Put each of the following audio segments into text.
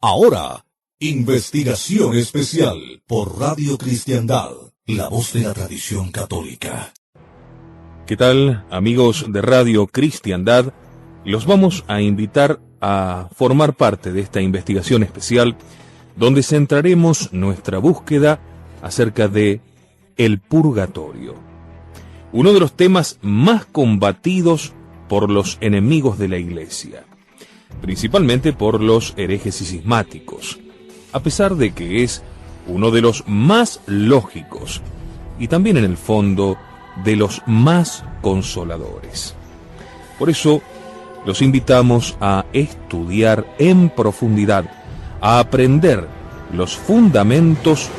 Ahora, investigación especial por Radio Cristiandad, la voz de la tradición católica. ¿Qué tal, amigos de Radio Cristiandad? Los vamos a invitar a formar parte de esta investigación especial, donde centraremos nuestra búsqueda acerca de el purgatorio. Uno de los temas más combatidos por los enemigos de la Iglesia, principalmente por los herejes y cismáticos, a pesar de que es uno de los más lógicos y también en el fondo de los más consoladores. Por eso los invitamos a estudiar en profundidad, a aprender los fundamentos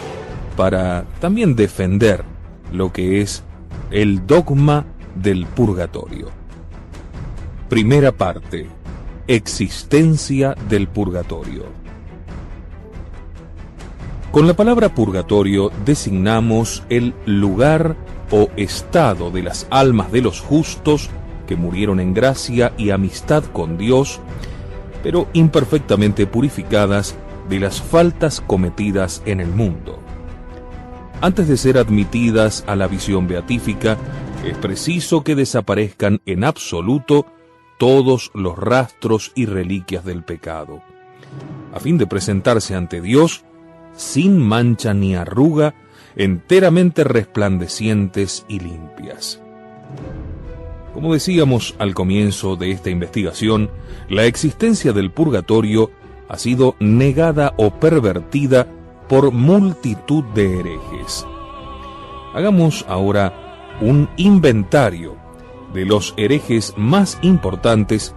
para también defender lo que es el dogma del purgatorio. Primera parte: existencia del purgatorio. Con la palabra purgatorio designamos el lugar o estado de las almas de los justos que murieron en gracia y amistad con Dios, pero imperfectamente purificadas de las faltas cometidas en el mundo. Antes de ser admitidas a la visión beatífica, es preciso que desaparezcan en absoluto todos los rastros y reliquias del pecado, a fin de presentarse ante Dios sin mancha ni arruga, enteramente resplandecientes y limpias. Como decíamos al comienzo de esta investigación, la existencia del purgatorio ha sido negada o pervertida por multitud de herejes. Hagamos ahora un inventario de los herejes más importantes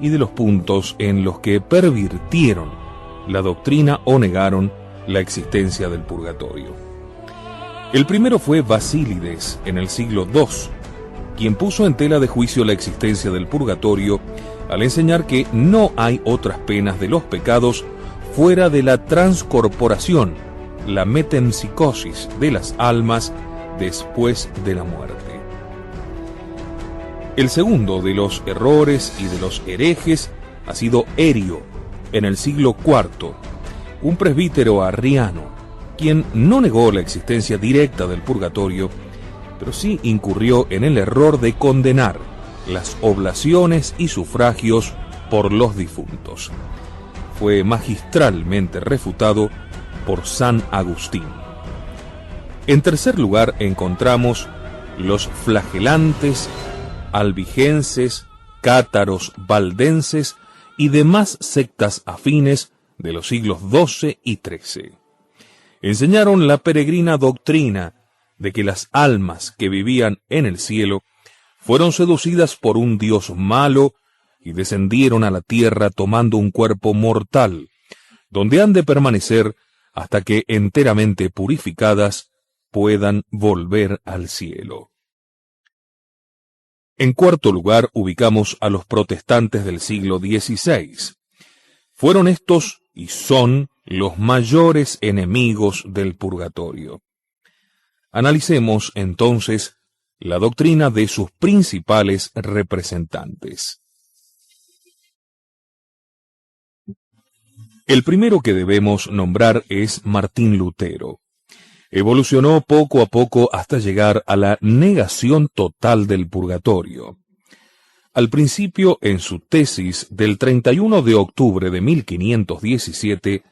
y de los puntos en los que pervirtieron la doctrina o negaron la existencia del purgatorio. El primero fue Basílides en el siglo II, quien puso en tela de juicio la existencia del purgatorio al enseñar que no hay otras penas de los pecados fuera de la transcorporación, la metempsicosis de las almas después de la muerte. El segundo de los errores y de los herejes ha sido Erio, en el siglo IV, un presbítero arriano, quien no negó la existencia directa del purgatorio, pero sí incurrió en el error de condenar las oblaciones y sufragios por los difuntos. Fue magistralmente refutado por San Agustín. En tercer lugar encontramos los flagelantes albigenses, cátaros, valdenses y demás sectas afines de los siglos XII y XIII. Enseñaron la peregrina doctrina de que las almas que vivían en el cielo fueron seducidas por un dios malo y descendieron a la tierra tomando un cuerpo mortal, donde han de permanecer hasta que enteramente purificadas puedan volver al cielo. En cuarto lugar ubicamos a los protestantes del siglo XVI. Fueron estos y son los mayores enemigos del purgatorio. Analicemos entonces la doctrina de sus principales representantes. El primero que debemos nombrar es Martín Lutero. Evolucionó poco a poco hasta llegar a la negación total del purgatorio. Al principio, en su tesis del 31 de octubre de 1517,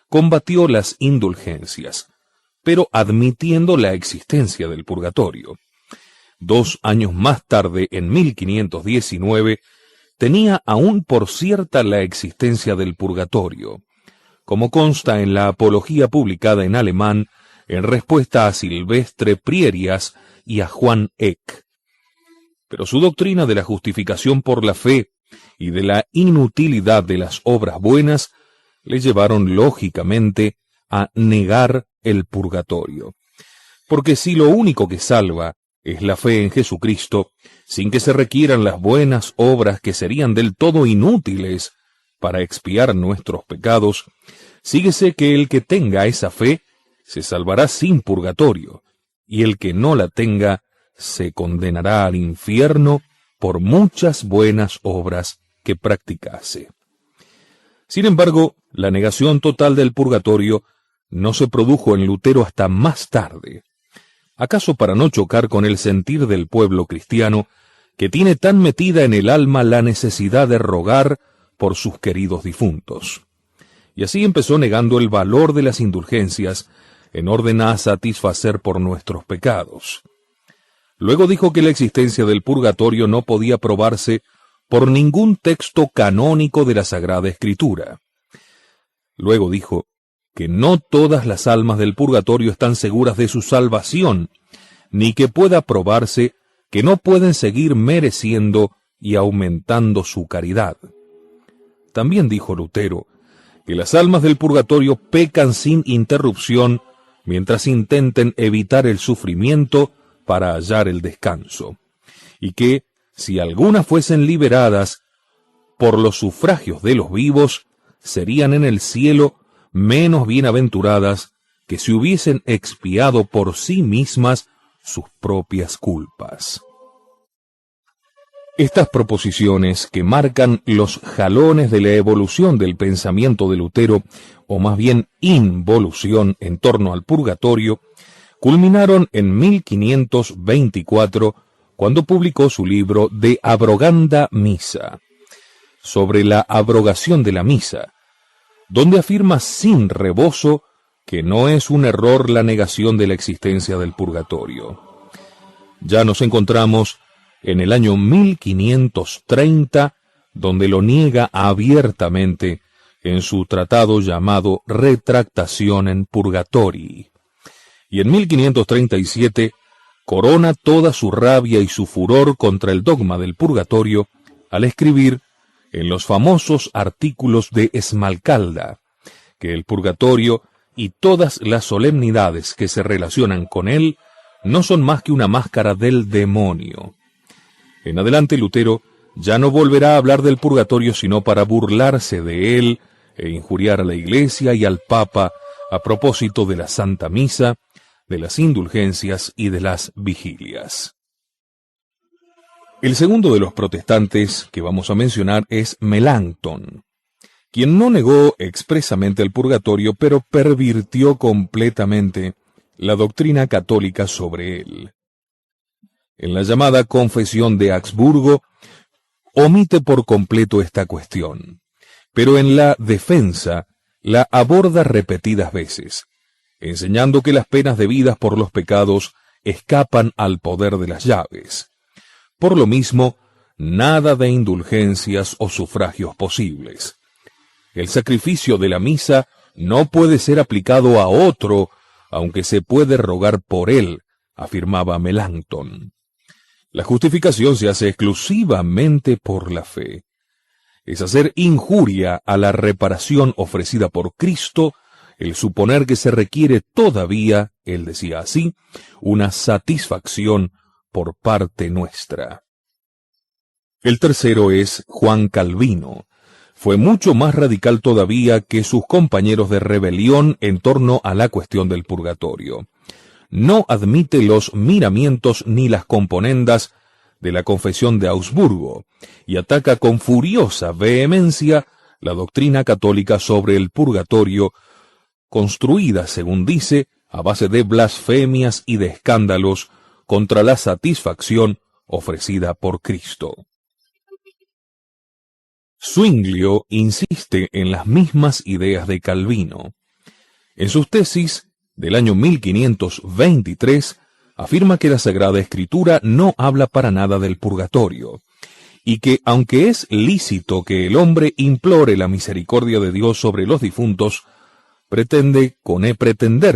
combatió las indulgencias, pero admitiendo la existencia del purgatorio. 2 años más tarde, en 1519, tenía aún por cierta la existencia del purgatorio, como consta en la apología publicada en alemán en respuesta a Silvestre Prierias y a Juan Eck. Pero su doctrina de la justificación por la fe y de la inutilidad de las obras buenas le llevaron lógicamente a negar el purgatorio. Porque si lo único que salva es la fe en Jesucristo, sin que se requieran las buenas obras que serían del todo inútiles para expiar nuestros pecados, síguese que el que tenga esa fe se salvará sin purgatorio, y el que no la tenga se condenará al infierno por muchas buenas obras que practicase. Sin embargo, la negación total del purgatorio no se produjo en Lutero hasta más tarde. ¿Acaso para no chocar con el sentir del pueblo cristiano, que tiene tan metida en el alma la necesidad de rogar por sus queridos difuntos? Y así empezó negando el valor de las indulgencias en orden a satisfacer por nuestros pecados. Luego dijo que la existencia del purgatorio no podía probarse por ningún texto canónico de la Sagrada Escritura. Luego dijo que no todas las almas del purgatorio están seguras de su salvación, ni que pueda probarse que no pueden seguir mereciendo y aumentando su caridad. También dijo Lutero que las almas del purgatorio pecan sin interrupción mientras intenten evitar el sufrimiento para hallar el descanso, y que, si algunas fuesen liberadas por los sufragios de los vivos, serían en el cielo menos bienaventuradas que si hubiesen expiado por sí mismas sus propias culpas. Estas proposiciones, que marcan los jalones de la evolución del pensamiento de Lutero, o más bien involución en torno al purgatorio, culminaron en 1524, cuando publicó su libro De Abroganda Missa, sobre la abrogación de la misa, donde afirma sin rebozo que no es un error la negación de la existencia del purgatorio. Ya nos encontramos en el año 1530, donde lo niega abiertamente en su tratado llamado Retractationem Purgatorii. Y en 1537 corona toda su rabia y su furor contra el dogma del purgatorio al escribir en los famosos artículos de Esmalcalda que el purgatorio y todas las solemnidades que se relacionan con él no son más que una máscara del demonio. En adelante Lutero ya no volverá a hablar del purgatorio sino para burlarse de él e injuriar a la Iglesia y al Papa a propósito de la Santa Misa, de las indulgencias y de las vigilias. El segundo de los protestantes que vamos a mencionar es Melanchthon, quien no negó expresamente el purgatorio, pero pervirtió completamente la doctrina católica sobre él. En la llamada Confesión de Augsburgo, omite por completo esta cuestión, pero en la defensa la aborda repetidas veces, enseñando que las penas debidas por los pecados escapan al poder de las llaves. Por lo mismo, nada de indulgencias o sufragios posibles. El sacrificio de la misa no puede ser aplicado a otro, aunque se puede rogar por él, afirmaba Melanchthon. La justificación se hace exclusivamente por la fe. Es hacer injuria a la reparación ofrecida por Cristo el suponer que se requiere todavía, él decía así, una satisfacción por parte nuestra. El tercero es Juan Calvino. Fue mucho más radical todavía que sus compañeros de rebelión en torno a la cuestión del purgatorio. No admite los miramientos ni las componendas de la Confesión de Augsburgo y ataca con furiosa vehemencia la doctrina católica sobre el purgatorio, construida, según dice, a base de blasfemias y de escándalos contra la satisfacción ofrecida por Cristo. Zwinglio insiste en las mismas ideas de Calvino. En sus tesis del año 1523, afirma que la Sagrada Escritura no habla para nada del purgatorio, y que aunque es lícito que el hombre implore la misericordia de Dios sobre los difuntos, pretender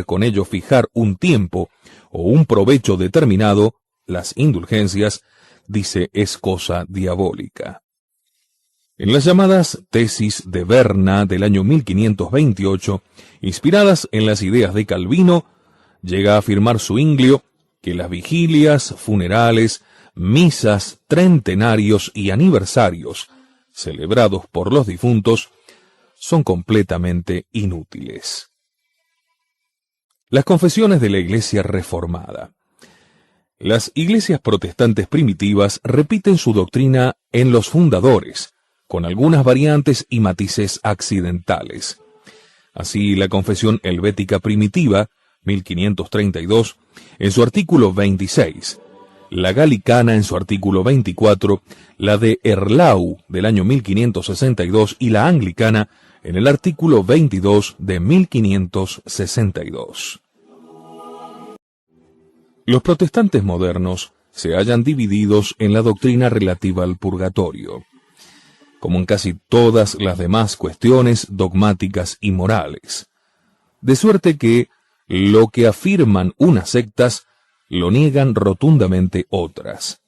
con ello fijar un tiempo o un provecho determinado, las indulgencias, dice, es cosa diabólica. En las llamadas tesis de Berna del año 1528, inspiradas en las ideas de Calvino, llega a afirmar Zwinglio que las vigilias, funerales, misas, trentenarios y aniversarios celebrados por los difuntos son completamente inútiles. Las confesiones de la Iglesia reformada. Las iglesias protestantes primitivas repiten su doctrina en los fundadores, con algunas variantes y matices accidentales. Así, la Confesión Helvética Primitiva, 1532, en su artículo 26, la Galicana en su artículo 24, la de Erlau del año 1562 y la Anglicana en el artículo 22 de 1562. Los protestantes modernos se hallan divididos en la doctrina relativa al purgatorio, como en casi todas las demás cuestiones dogmáticas y morales, de suerte que lo que afirman unas sectas lo niegan rotundamente otras.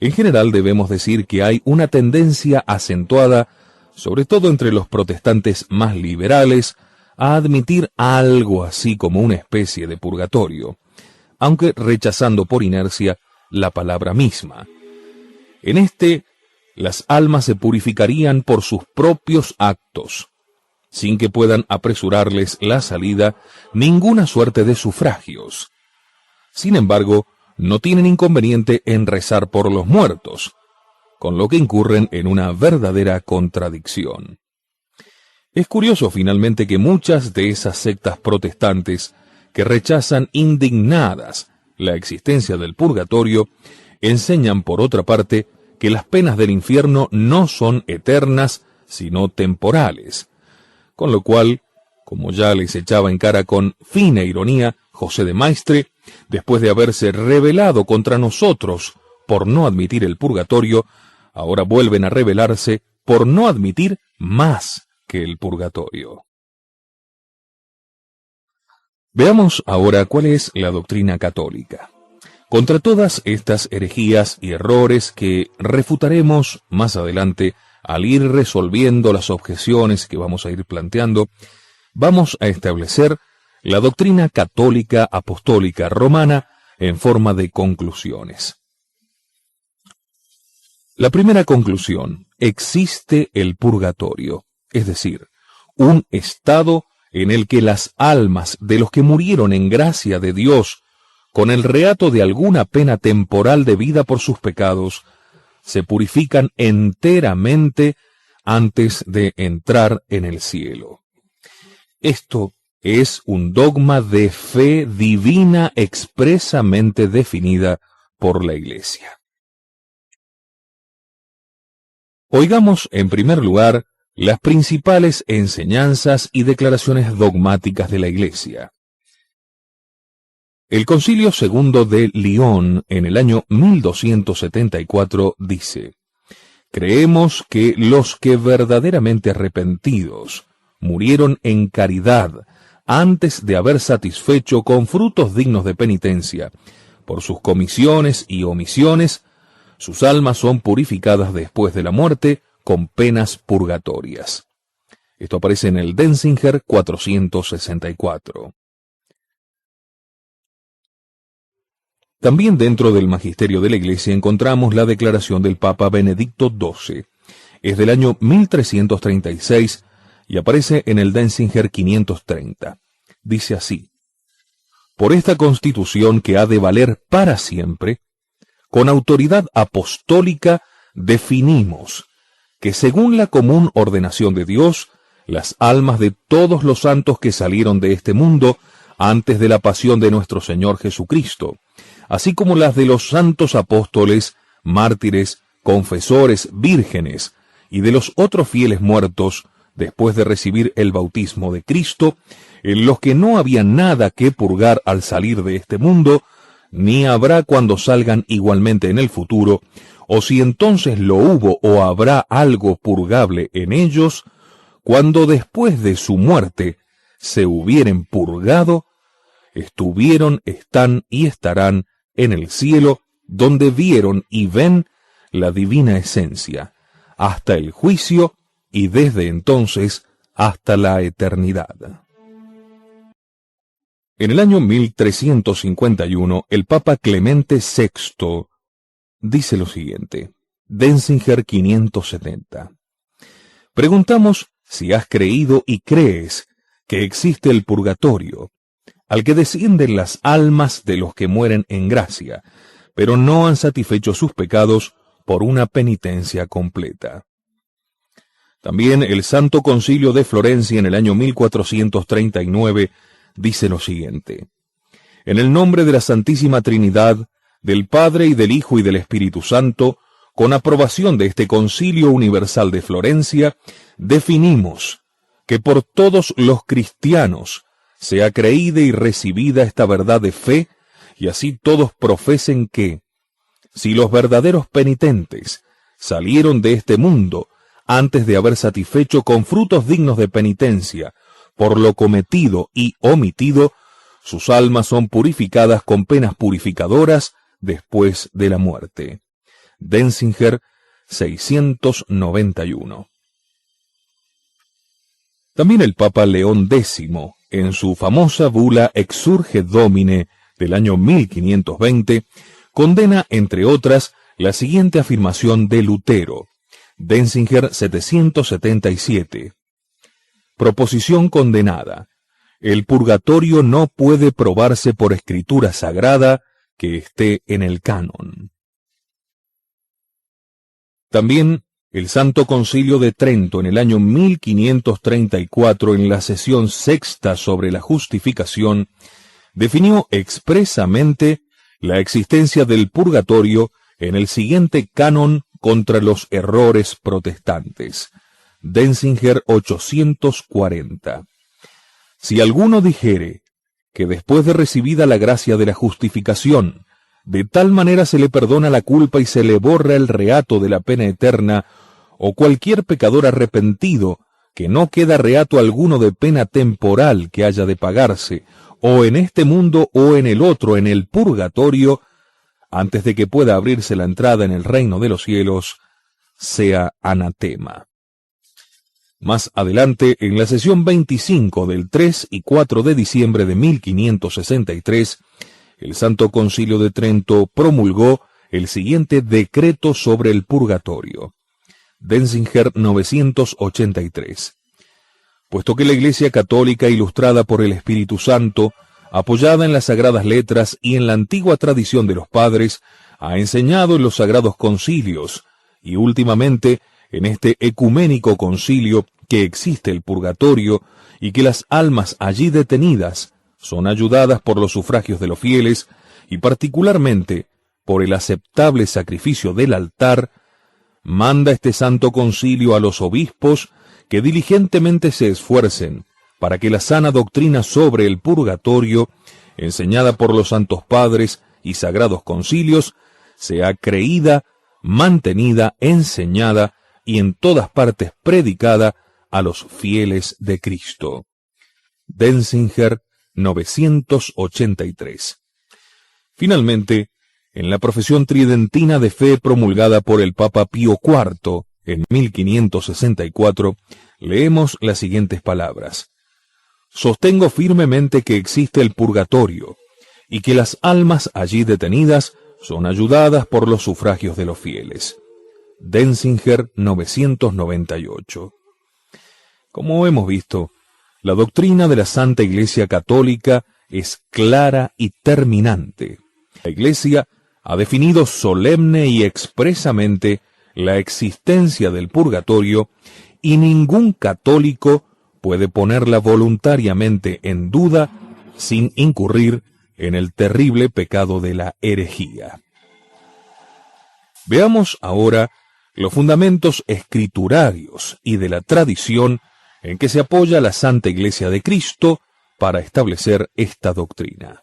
En general debemos decir que hay una tendencia acentuada, sobre todo entre los protestantes más liberales, a admitir algo así como una especie de purgatorio, aunque rechazando por inercia la palabra misma. En este, las almas se purificarían por sus propios actos, sin que puedan apresurarles la salida ninguna suerte de sufragios. Sin embargo, no tienen inconveniente en rezar por los muertos, con lo que incurren en una verdadera contradicción. Es curioso finalmente que muchas de esas sectas protestantes que rechazan indignadas la existencia del purgatorio, enseñan por otra parte que las penas del infierno no son eternas, sino temporales, con lo cual, como ya les echaba en cara con fina ironía José de Maistre, después de haberse rebelado contra nosotros por no admitir el purgatorio, ahora vuelven a rebelarse por no admitir más que el purgatorio. Veamos ahora cuál es la doctrina católica. Contra todas estas herejías y errores que refutaremos más adelante al ir resolviendo las objeciones que vamos a ir planteando, vamos a establecer la doctrina católica apostólica romana en forma de conclusiones. La primera conclusión: existe el purgatorio, es decir, un estado en el que las almas de los que murieron en gracia de Dios con el reato de alguna pena temporal debida por sus pecados, se purifican enteramente antes de entrar en el cielo. Esto es un dogma de fe divina expresamente definida por la Iglesia. Oigamos en primer lugar las principales enseñanzas y declaraciones dogmáticas de la Iglesia. El Concilio II de Lyon, en el año 1274, dice: creemos que los que verdaderamente arrepentidos murieron en caridad antes de haber satisfecho con frutos dignos de penitencia por sus comisiones y omisiones, sus almas son purificadas después de la muerte con penas purgatorias. Esto aparece en el Denzinger 464. También dentro del magisterio de la Iglesia encontramos la declaración del Papa Benedicto XII. Es del año 1336 y aparece en el Denzinger 530. Dice así: por esta Constitución que ha de valer para siempre, con autoridad apostólica definimos que según la común ordenación de Dios, las almas de todos los santos que salieron de este mundo antes de la pasión de nuestro Señor Jesucristo, así como las de los santos apóstoles, mártires, confesores, vírgenes, y de los otros fieles muertos, después de recibir el bautismo de Cristo, en los que no había nada que purgar al salir de este mundo, ni habrá cuando salgan igualmente en el futuro, o si entonces lo hubo o habrá algo purgable en ellos, cuando después de su muerte se hubieren purgado, estuvieron, están y estarán en el cielo, donde vieron y ven la divina esencia, hasta el juicio y desde entonces hasta la eternidad. En el año 1351, el Papa Clemente VI dice lo siguiente, Denzinger 570. Preguntamos si has creído y crees que existe el purgatorio, al que descienden las almas de los que mueren en gracia, pero no han satisfecho sus pecados por una penitencia completa. También el Santo Concilio de Florencia en el año 1439 dice lo siguiente: en el nombre de la Santísima Trinidad, del Padre y del Hijo y del Espíritu Santo, con aprobación de este Concilio Universal de Florencia, definimos que por todos los cristianos sea creída y recibida esta verdad de fe, y así todos profesen que, si los verdaderos penitentes salieron de este mundo antes de haber satisfecho con frutos dignos de penitencia por lo cometido y omitido, sus almas son purificadas con penas purificadoras después de la muerte. Denzinger, 691. También el Papa León X, en su famosa bula Exsurge Domine del año 1520, condena, entre otras, la siguiente afirmación de Lutero. Denzinger, 777. Proposición condenada. El purgatorio no puede probarse por escritura sagrada que esté en el canon. También el Santo Concilio de Trento en el año 1534, en la sesión sexta sobre la justificación, definió expresamente la existencia del purgatorio en el siguiente canon contra los errores protestantes. Denzinger, 840. Si alguno dijere que después de recibida la gracia de la justificación, de tal manera se le perdona la culpa y se le borra el reato de la pena eterna, o cualquier pecador arrepentido, que no queda reato alguno de pena temporal que haya de pagarse, o en este mundo o en el otro, en el purgatorio, antes de que pueda abrirse la entrada en el reino de los cielos, sea anatema. Más adelante, en la sesión 25 del 3 y 4 de diciembre de 1563, el Santo Concilio de Trento promulgó el siguiente decreto sobre el purgatorio. Denzinger, 983. Puesto que la Iglesia Católica, ilustrada por el Espíritu Santo, apoyada en las Sagradas Letras y en la antigua tradición de los padres, ha enseñado en los Sagrados Concilios, y últimamente en este ecuménico concilio, que existe el purgatorio y que las almas allí detenidas son ayudadas por los sufragios de los fieles y particularmente por el aceptable sacrificio del altar, manda este Santo Concilio a los obispos que diligentemente se esfuercen para que la sana doctrina sobre el purgatorio, enseñada por los santos padres y sagrados concilios, sea creída, mantenida, enseñada y en todas partes predicada a los fieles de Cristo. Denzinger, 983. Finalmente, en la profesión tridentina de fe promulgada por el Papa Pío IV en 1564, leemos las siguientes palabras: sostengo firmemente que existe el purgatorio, y que las almas allí detenidas son ayudadas por los sufragios de los fieles. Denzinger, 998. Como hemos visto, la doctrina de la Santa Iglesia Católica es clara y terminante. La Iglesia ha definido solemne y expresamente la existencia del purgatorio, y ningún católico puede ponerla voluntariamente en duda sin incurrir en el terrible pecado de la herejía. Veamos ahora los fundamentos escriturarios y de la tradición en que se apoya la Santa Iglesia de Cristo para establecer esta doctrina.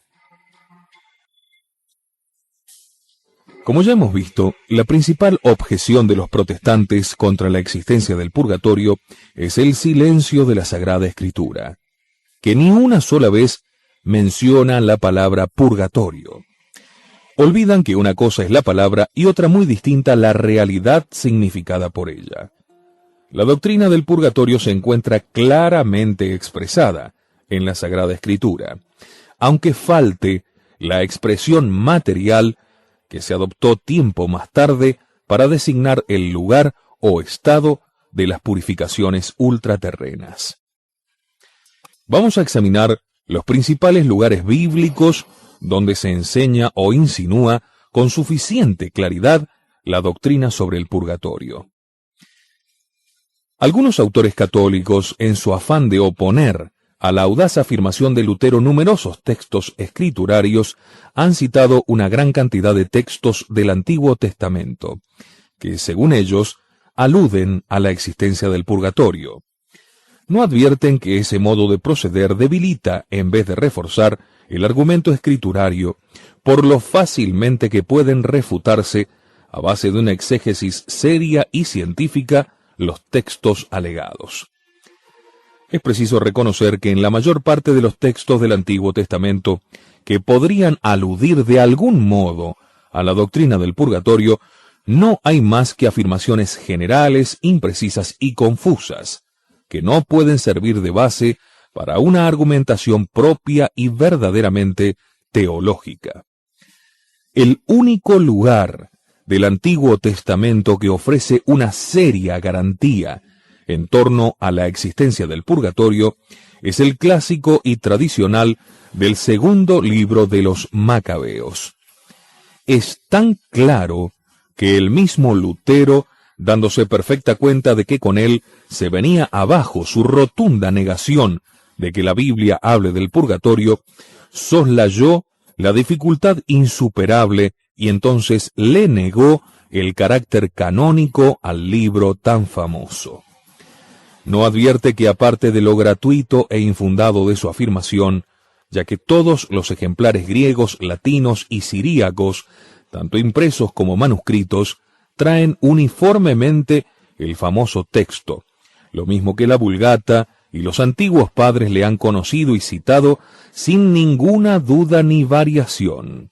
Como ya hemos visto, la principal objeción de los protestantes contra la existencia del purgatorio es el silencio de la Sagrada Escritura, que ni una sola vez menciona la palabra purgatorio. Olvidan que una cosa es la palabra y otra muy distinta la realidad significada por ella. La doctrina del purgatorio se encuentra claramente expresada en la Sagrada Escritura, aunque falte la expresión material que se adoptó tiempo más tarde para designar el lugar o estado de las purificaciones ultraterrenas. Vamos a examinar los principales lugares bíblicos donde se enseña o insinúa con suficiente claridad la doctrina sobre el purgatorio. Algunos autores católicos, en su afán de oponer a la audaz afirmación de Lutero numerosos textos escriturarios, han citado una gran cantidad de textos del Antiguo Testamento, que, según ellos, aluden a la existencia del purgatorio. No advierten que ese modo de proceder debilita, en vez de reforzar, el argumento escriturario, por lo fácilmente que pueden refutarse, a base de una exégesis seria y científica, los textos alegados. Es preciso reconocer que en la mayor parte de los textos del Antiguo Testamento, que podrían aludir de algún modo a la doctrina del purgatorio, no hay más que afirmaciones generales, imprecisas y confusas, que no pueden servir de base para una argumentación propia y verdaderamente teológica. El único lugar del Antiguo Testamento que ofrece una seria garantía en torno a la existencia del purgatorio es el clásico y tradicional del segundo libro de los Macabeos. Es tan claro que el mismo Lutero, dándose perfecta cuenta de que con él se venía abajo su rotunda negación de que la Biblia hable del purgatorio, soslayó la dificultad insuperable y entonces le negó el carácter canónico al libro tan famoso. No advierte que aparte de lo gratuito e infundado de su afirmación, ya que todos los ejemplares griegos, latinos y siríacos, tanto impresos como manuscritos, traen uniformemente el famoso texto, lo mismo que la Vulgata, y los antiguos padres le han conocido y citado sin ninguna duda ni variación.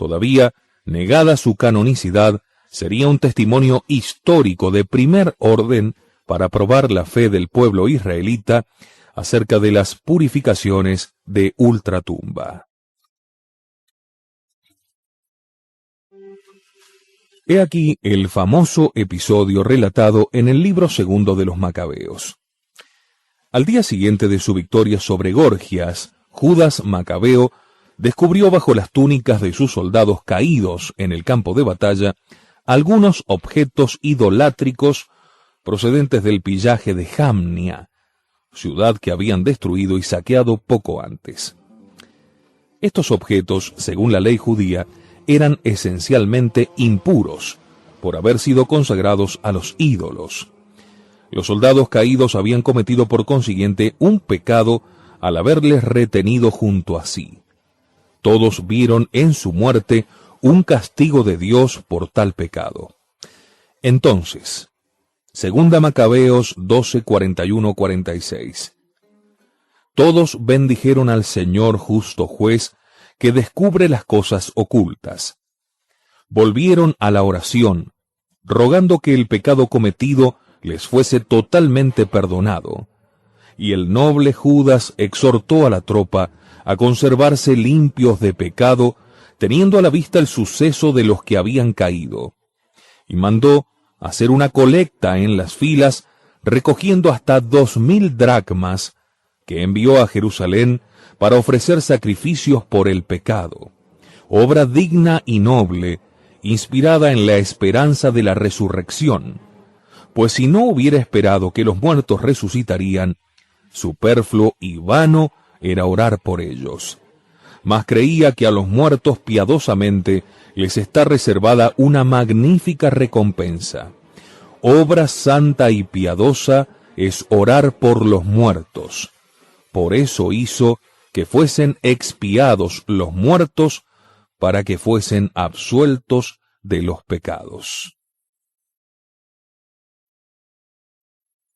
Todavía, negada su canonicidad, sería un testimonio histórico de primer orden para probar la fe del pueblo israelita acerca de las purificaciones de ultratumba. He aquí el famoso episodio relatado en el libro segundo de los Macabeos. Al día siguiente de su victoria sobre Gorgias, Judas Macabeo descubrió bajo las túnicas de sus soldados caídos en el campo de batalla algunos objetos idolátricos procedentes del pillaje de Jamnia, ciudad que habían destruido y saqueado poco antes. Estos objetos, según la ley judía, eran esencialmente impuros, por haber sido consagrados a los ídolos. Los soldados caídos habían cometido por consiguiente un pecado al haberles retenido junto a sí. Todos vieron en su muerte un castigo de Dios por tal pecado. Entonces, Segunda Macabeos 12, 41-46. Todos bendijeron al Señor justo juez, que descubre las cosas ocultas. Volvieron a la oración, rogando que el pecado cometido les fuese totalmente perdonado. Y el noble Judas exhortó a la tropa a conservarse limpios de pecado, teniendo a la vista el suceso de los que habían caído. Y mandó hacer una colecta en las filas, recogiendo hasta 2000 dracmas, que envió a Jerusalén para ofrecer sacrificios por el pecado, obra digna y noble, inspirada en la esperanza de la resurrección, pues si no hubiera esperado que los muertos resucitarían, superfluo y vano era orar por ellos. Mas creía que a los muertos piadosamente les está reservada una magnífica recompensa. Obra santa y piadosa es orar por los muertos. Por eso hizo que fuesen expiados los muertos, para que fuesen absueltos de los pecados.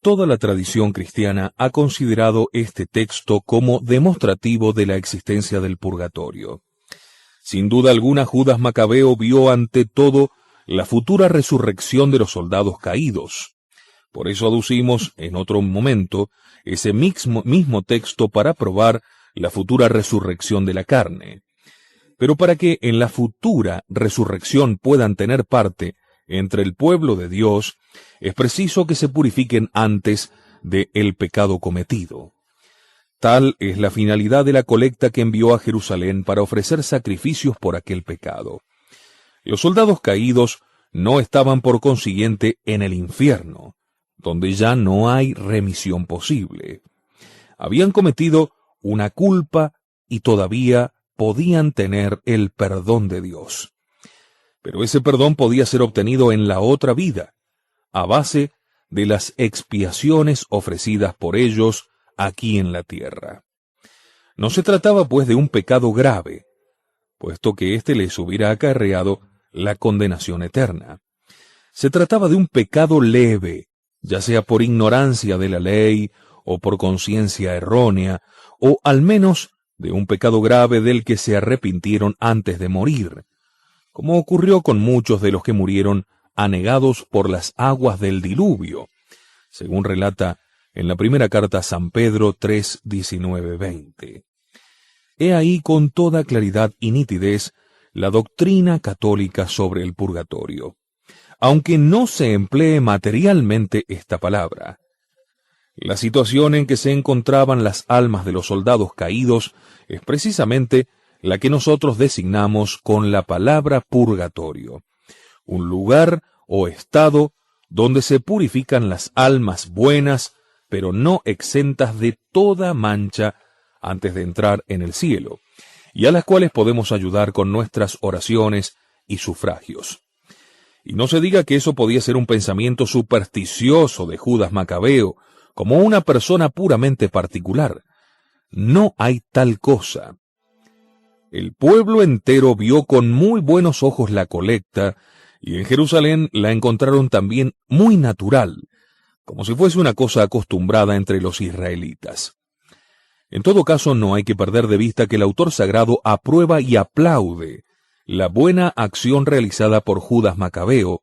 Toda la tradición cristiana ha considerado este texto como demostrativo de la existencia del purgatorio. Sin duda alguna, Judas Macabeo vio ante todo la futura resurrección de los soldados caídos. Por eso aducimos en otro momento ese mismo texto para probar la futura resurrección de la carne. Pero para que en la futura resurrección puedan tener parte entre el pueblo de Dios, es preciso que se purifiquen antes de el pecado cometido. Tal es la finalidad de la colecta que envió a Jerusalén para ofrecer sacrificios por aquel pecado. Los soldados caídos no estaban por consiguiente en el infierno. donde ya no hay remisión posible. Habían cometido una culpa y todavía podían tener el perdón de Dios. Pero ese perdón podía ser obtenido en la otra vida, a base de las expiaciones ofrecidas por ellos aquí en la tierra. No se trataba pues de un pecado grave, puesto que éste les hubiera acarreado la condenación eterna. Se trataba de un pecado leve, ya sea por ignorancia de la ley o por conciencia errónea, o al menos de un pecado grave del que se arrepintieron antes de morir, como ocurrió con muchos de los que murieron anegados por las aguas del diluvio, según relata en la primera carta a San Pedro 3, 19, 20. He ahí con toda claridad y nitidez la doctrina católica sobre el purgatorio, aunque no se emplee materialmente esta palabra. La situación en que se encontraban las almas de los soldados caídos es precisamente la que nosotros designamos con la palabra purgatorio, un lugar o estado donde se purifican las almas buenas, pero no exentas de toda mancha antes de entrar en el cielo, y a las cuales podemos ayudar con nuestras oraciones y sufragios. Y no se diga que eso podía ser un pensamiento supersticioso de Judas Macabeo, como una persona puramente particular. No hay tal cosa. El pueblo entero vio con muy buenos ojos la colecta, y en Jerusalén la encontraron también muy natural, como si fuese una cosa acostumbrada entre los israelitas. En todo caso, no hay que perder de vista que el autor sagrado aprueba y aplaude la buena acción realizada por Judas Macabeo,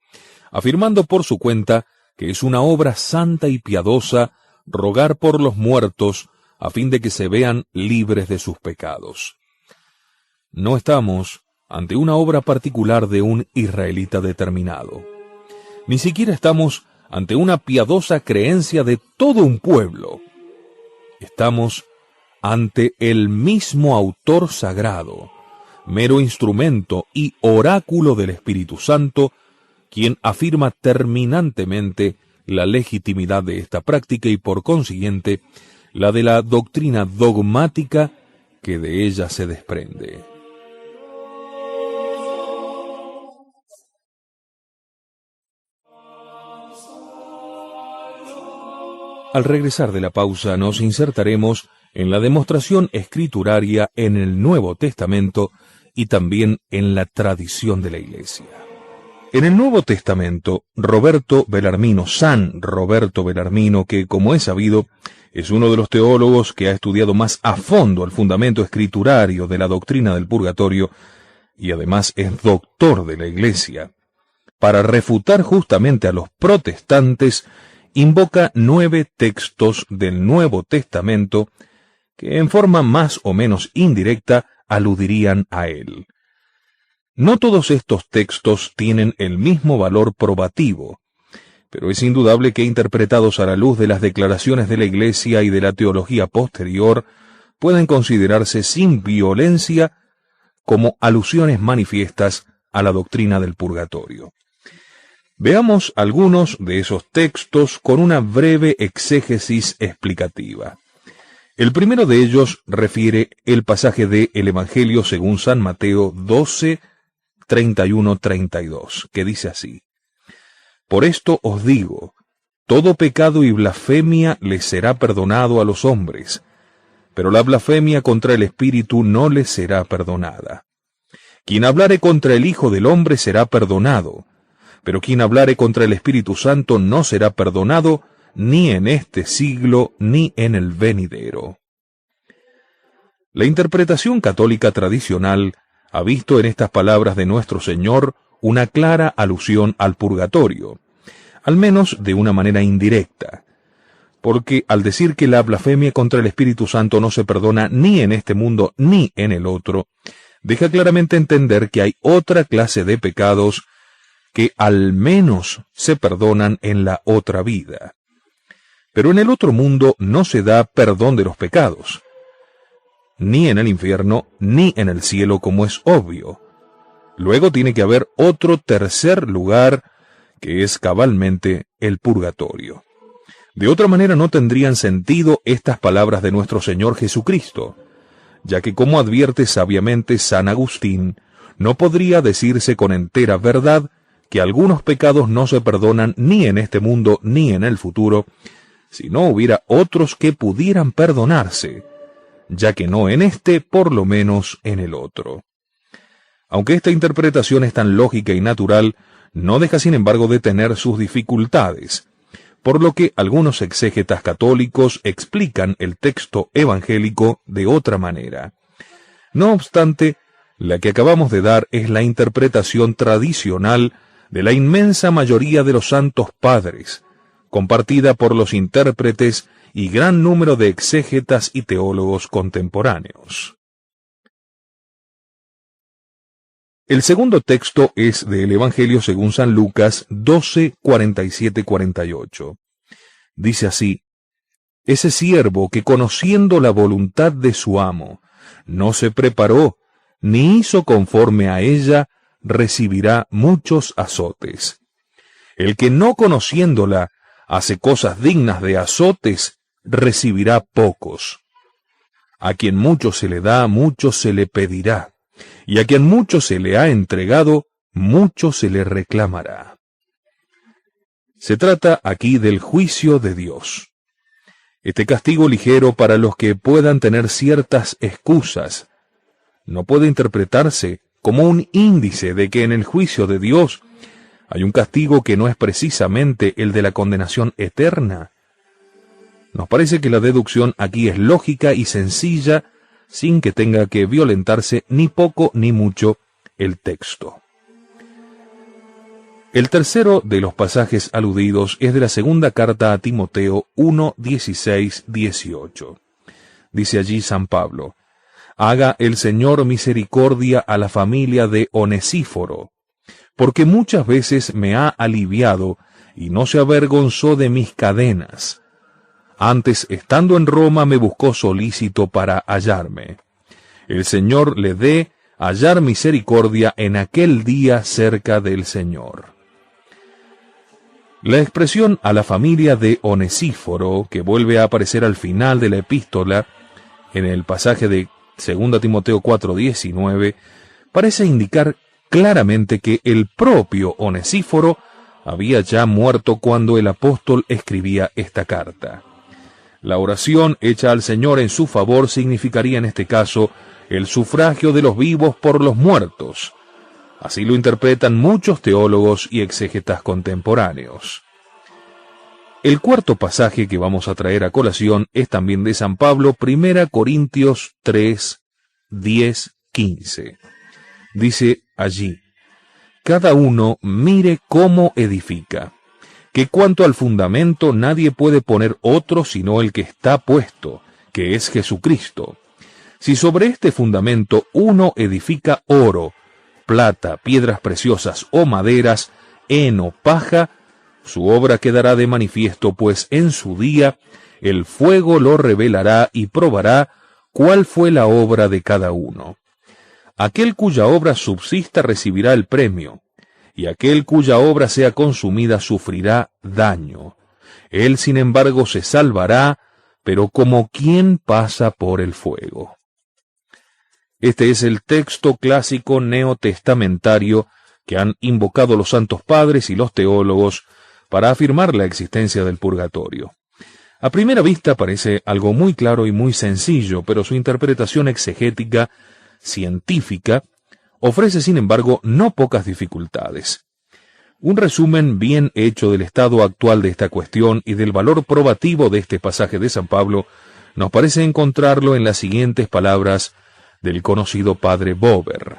afirmando por su cuenta que es una obra santa y piadosa rogar por los muertos a fin de que se vean libres de sus pecados. No estamos ante una obra particular de un israelita determinado. Ni siquiera estamos ante una piadosa creencia de todo un pueblo. Estamos ante el mismo autor sagrado, mero instrumento y oráculo del Espíritu Santo, quien afirma terminantemente la legitimidad de esta práctica y por consiguiente la de la doctrina dogmática que de ella se desprende. Al regresar de la pausa nos insertaremos en la demostración escrituraria en el Nuevo Testamento y también en la tradición de la Iglesia. En el Nuevo Testamento, San Roberto Bellarmino, que como es sabido, es uno de los teólogos que ha estudiado más a fondo el fundamento escriturario de la doctrina del purgatorio y además es doctor de la Iglesia, para refutar justamente a los protestantes, invoca 9 textos del Nuevo Testamento que en forma más o menos indirecta aludirían a él. No todos estos textos tienen el mismo valor probativo, pero es indudable que interpretados a la luz de las declaraciones de la Iglesia y de la teología posterior, pueden considerarse sin violencia como alusiones manifiestas a la doctrina del purgatorio. Veamos algunos de esos textos con una breve exégesis explicativa. El primero de ellos refiere el pasaje de el Evangelio según San Mateo 12, 31-32, que dice así: Por esto os digo, todo pecado y blasfemia les será perdonado a los hombres, pero la blasfemia contra el Espíritu no les será perdonada. Quien hablare contra el Hijo del Hombre será perdonado, pero quien hablare contra el Espíritu Santo no será perdonado, ni en este siglo, ni en el venidero. La interpretación católica tradicional ha visto en estas palabras de nuestro Señor una clara alusión al purgatorio, al menos de una manera indirecta, porque al decir que la blasfemia contra el Espíritu Santo no se perdona ni en este mundo ni en el otro, deja claramente entender que hay otra clase de pecados que al menos se perdonan en la otra vida. Pero en el otro mundo no se da perdón de los pecados, ni en el infierno, ni en el cielo, como es obvio. Luego tiene que haber otro tercer lugar, que es cabalmente el purgatorio. De otra manera no tendrían sentido estas palabras de nuestro Señor Jesucristo, ya que, como advierte sabiamente San Agustín, no podría decirse con entera verdad que algunos pecados no se perdonan ni en este mundo ni en el futuro, si no hubiera otros que pudieran perdonarse, ya que no en este, por lo menos en el otro. Aunque esta interpretación es tan lógica y natural, no deja sin embargo de tener sus dificultades, por lo que algunos exégetas católicos explican el texto evangélico de otra manera. No obstante, la que acabamos de dar es la interpretación tradicional de la inmensa mayoría de los santos padres, compartida por los intérpretes y gran número de exégetas y teólogos contemporáneos. El segundo texto es del Evangelio según San Lucas 12, 47-48. Dice así: Ese siervo que, conociendo la voluntad de su amo, no se preparó ni hizo conforme a ella, recibirá muchos azotes. El que, no conociéndola, hace cosas dignas de azotes, recibirá pocos. A quien mucho se le da, mucho se le pedirá, y a quien mucho se le ha entregado, mucho se le reclamará. Se trata aquí del juicio de Dios. Este castigo ligero para los que puedan tener ciertas excusas no puede interpretarse como un índice de que en el juicio de Dios hay un castigo que no es precisamente el de la condenación eterna. Nos parece que la deducción aquí es lógica y sencilla, sin que tenga que violentarse ni poco ni mucho el texto. El tercero de los pasajes aludidos es de la segunda carta a Timoteo 1, 16, 18. Dice allí San Pablo: Haga el Señor misericordia a la familia de Onesíforo, porque muchas veces me ha aliviado y no se avergonzó de mis cadenas. Antes, estando en Roma, me buscó solícito para hallarme. El Señor le dé hallar misericordia en aquel día cerca del Señor. La expresión a la familia de Onesíforo, que vuelve a aparecer al final de la epístola, en el pasaje de 2 Timoteo 4:19, parece indicar claramente que el propio Onesíforo había ya muerto cuando el apóstol escribía esta carta. La oración hecha al Señor en su favor significaría en este caso el sufragio de los vivos por los muertos. Así lo interpretan muchos teólogos y exégetas contemporáneos. El cuarto pasaje que vamos a traer a colación es también de San Pablo, 1 Corintios 3, 10, 15. Dice allí: Cada uno mire cómo edifica, que cuanto al fundamento nadie puede poner otro sino el que está puesto, que es Jesucristo. Si sobre este fundamento uno edifica oro, plata, piedras preciosas o maderas, heno, paja, su obra quedará de manifiesto, pues en su día el fuego lo revelará y probará cuál fue la obra de cada uno. Aquel cuya obra subsista recibirá el premio, y aquel cuya obra sea consumida sufrirá daño. Él, sin embargo, se salvará, pero como quien pasa por el fuego. Este es el texto clásico neotestamentario que han invocado los santos padres y los teólogos para afirmar la existencia del purgatorio. A primera vista parece algo muy claro y muy sencillo, pero su interpretación exegética, científica, ofrece sin embargo no pocas dificultades. Un resumen bien hecho del estado actual de esta cuestión y del valor probativo de este pasaje de San Pablo nos parece encontrarlo en las siguientes palabras del conocido padre Bober.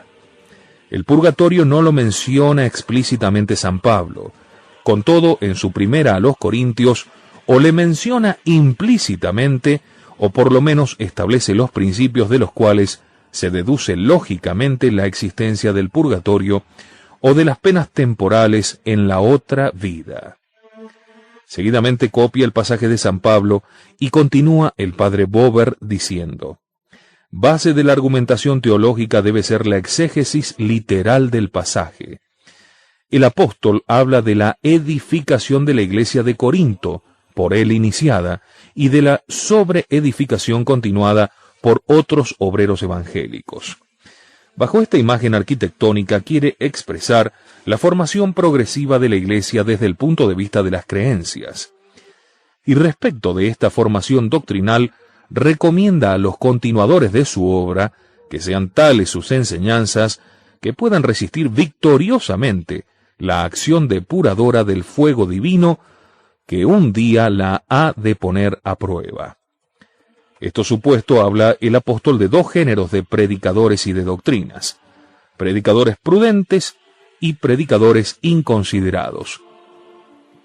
El purgatorio no lo menciona explícitamente San Pablo. Con todo, en su primera a los Corintios, o le menciona implícitamente, o por lo menos establece los principios de los cuales se deduce lógicamente la existencia del purgatorio o de las penas temporales en la otra vida. Seguidamente copia el pasaje de San Pablo y continúa el padre Bober diciendo: Base de la argumentación teológica debe ser la exégesis literal del pasaje. El apóstol habla de la edificación de la iglesia de Corinto, por él iniciada, y de la sobreedificación continuada por otros obreros evangélicos. Bajo esta imagen arquitectónica quiere expresar la formación progresiva de la Iglesia desde el punto de vista de las creencias. Y respecto de esta formación doctrinal, recomienda a los continuadores de su obra que sean tales sus enseñanzas que puedan resistir victoriosamente la acción depuradora del fuego divino que un día la ha de poner a prueba. Esto supuesto habla el apóstol de dos géneros de predicadores y de doctrinas: predicadores prudentes y predicadores inconsiderados.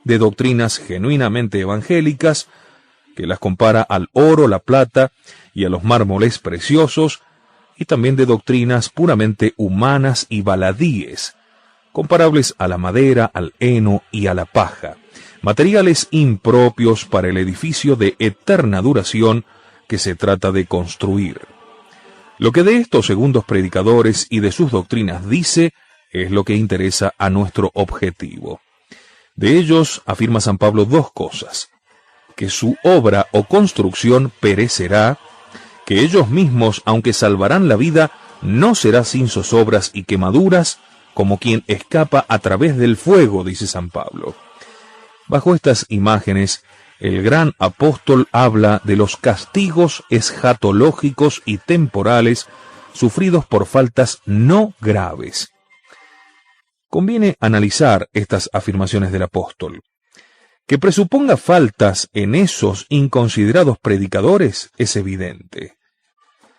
De doctrinas genuinamente evangélicas, que las compara al oro, la plata y a los mármoles preciosos, y también de doctrinas puramente humanas y baladíes, comparables a la madera, al heno y a la paja, materiales impropios para el edificio de eterna duración que se trata de construir. Lo que de estos segundos predicadores y de sus doctrinas dice es lo que interesa a nuestro objetivo. De ellos afirma San Pablo dos cosas: que su obra o construcción perecerá, que ellos mismos, aunque salvarán la vida, no será sin zozobras y quemaduras, como quien escapa a través del fuego, dice San Pablo. Bajo estas imágenes, el gran apóstol habla de los castigos escatológicos y temporales sufridos por faltas no graves. Conviene analizar estas afirmaciones del apóstol. Que presuponga faltas en esos inconsiderados predicadores es evidente.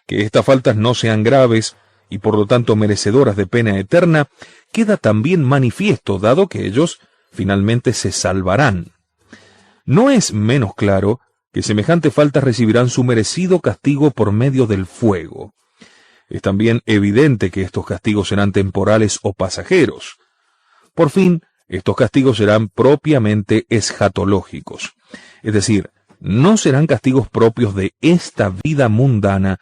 Que estas faltas no sean graves y por lo tanto merecedoras de pena eterna queda también manifiesto, dado que ellos finalmente se salvarán. No es menos claro que semejantes faltas recibirán su merecido castigo por medio del fuego. Es también evidente que estos castigos serán temporales o pasajeros. Por fin, estos castigos serán propiamente escatológicos, es decir, no serán castigos propios de esta vida mundana,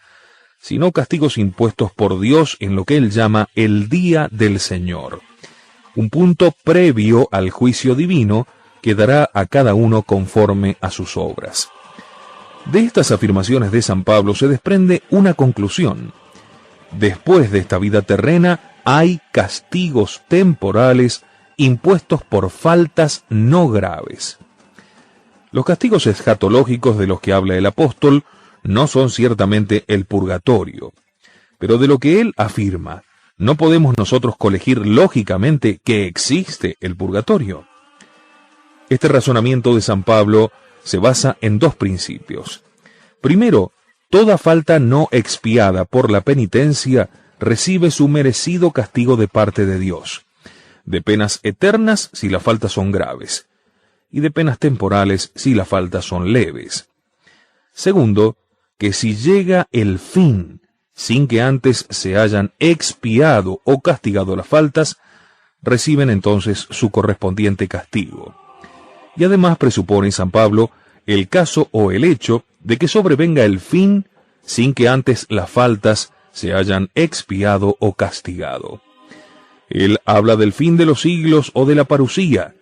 sino castigos impuestos por Dios en lo que Él llama el día del Señor, un punto previo al juicio divino que dará a cada uno conforme a sus obras. De estas afirmaciones de San Pablo se desprende una conclusión: después de esta vida terrena hay castigos temporales impuestos por faltas no graves. Los castigos escatológicos de los que habla el apóstol no son ciertamente el purgatorio, pero de lo que él afirma, ¿no podemos nosotros colegir lógicamente que existe el purgatorio? Este razonamiento de San Pablo se basa en dos principios. Primero, toda falta no expiada por la penitencia recibe su merecido castigo de parte de Dios, de penas eternas si las faltas son graves, y de penas temporales si las faltas son leves. Segundo, que si llega el fin sin que antes se hayan expiado o castigado las faltas, reciben entonces su correspondiente castigo. Y además presupone San Pablo el caso o el hecho de que sobrevenga el fin sin que antes las faltas se hayan expiado o castigado. Él habla del fin de los siglos o de la parusía,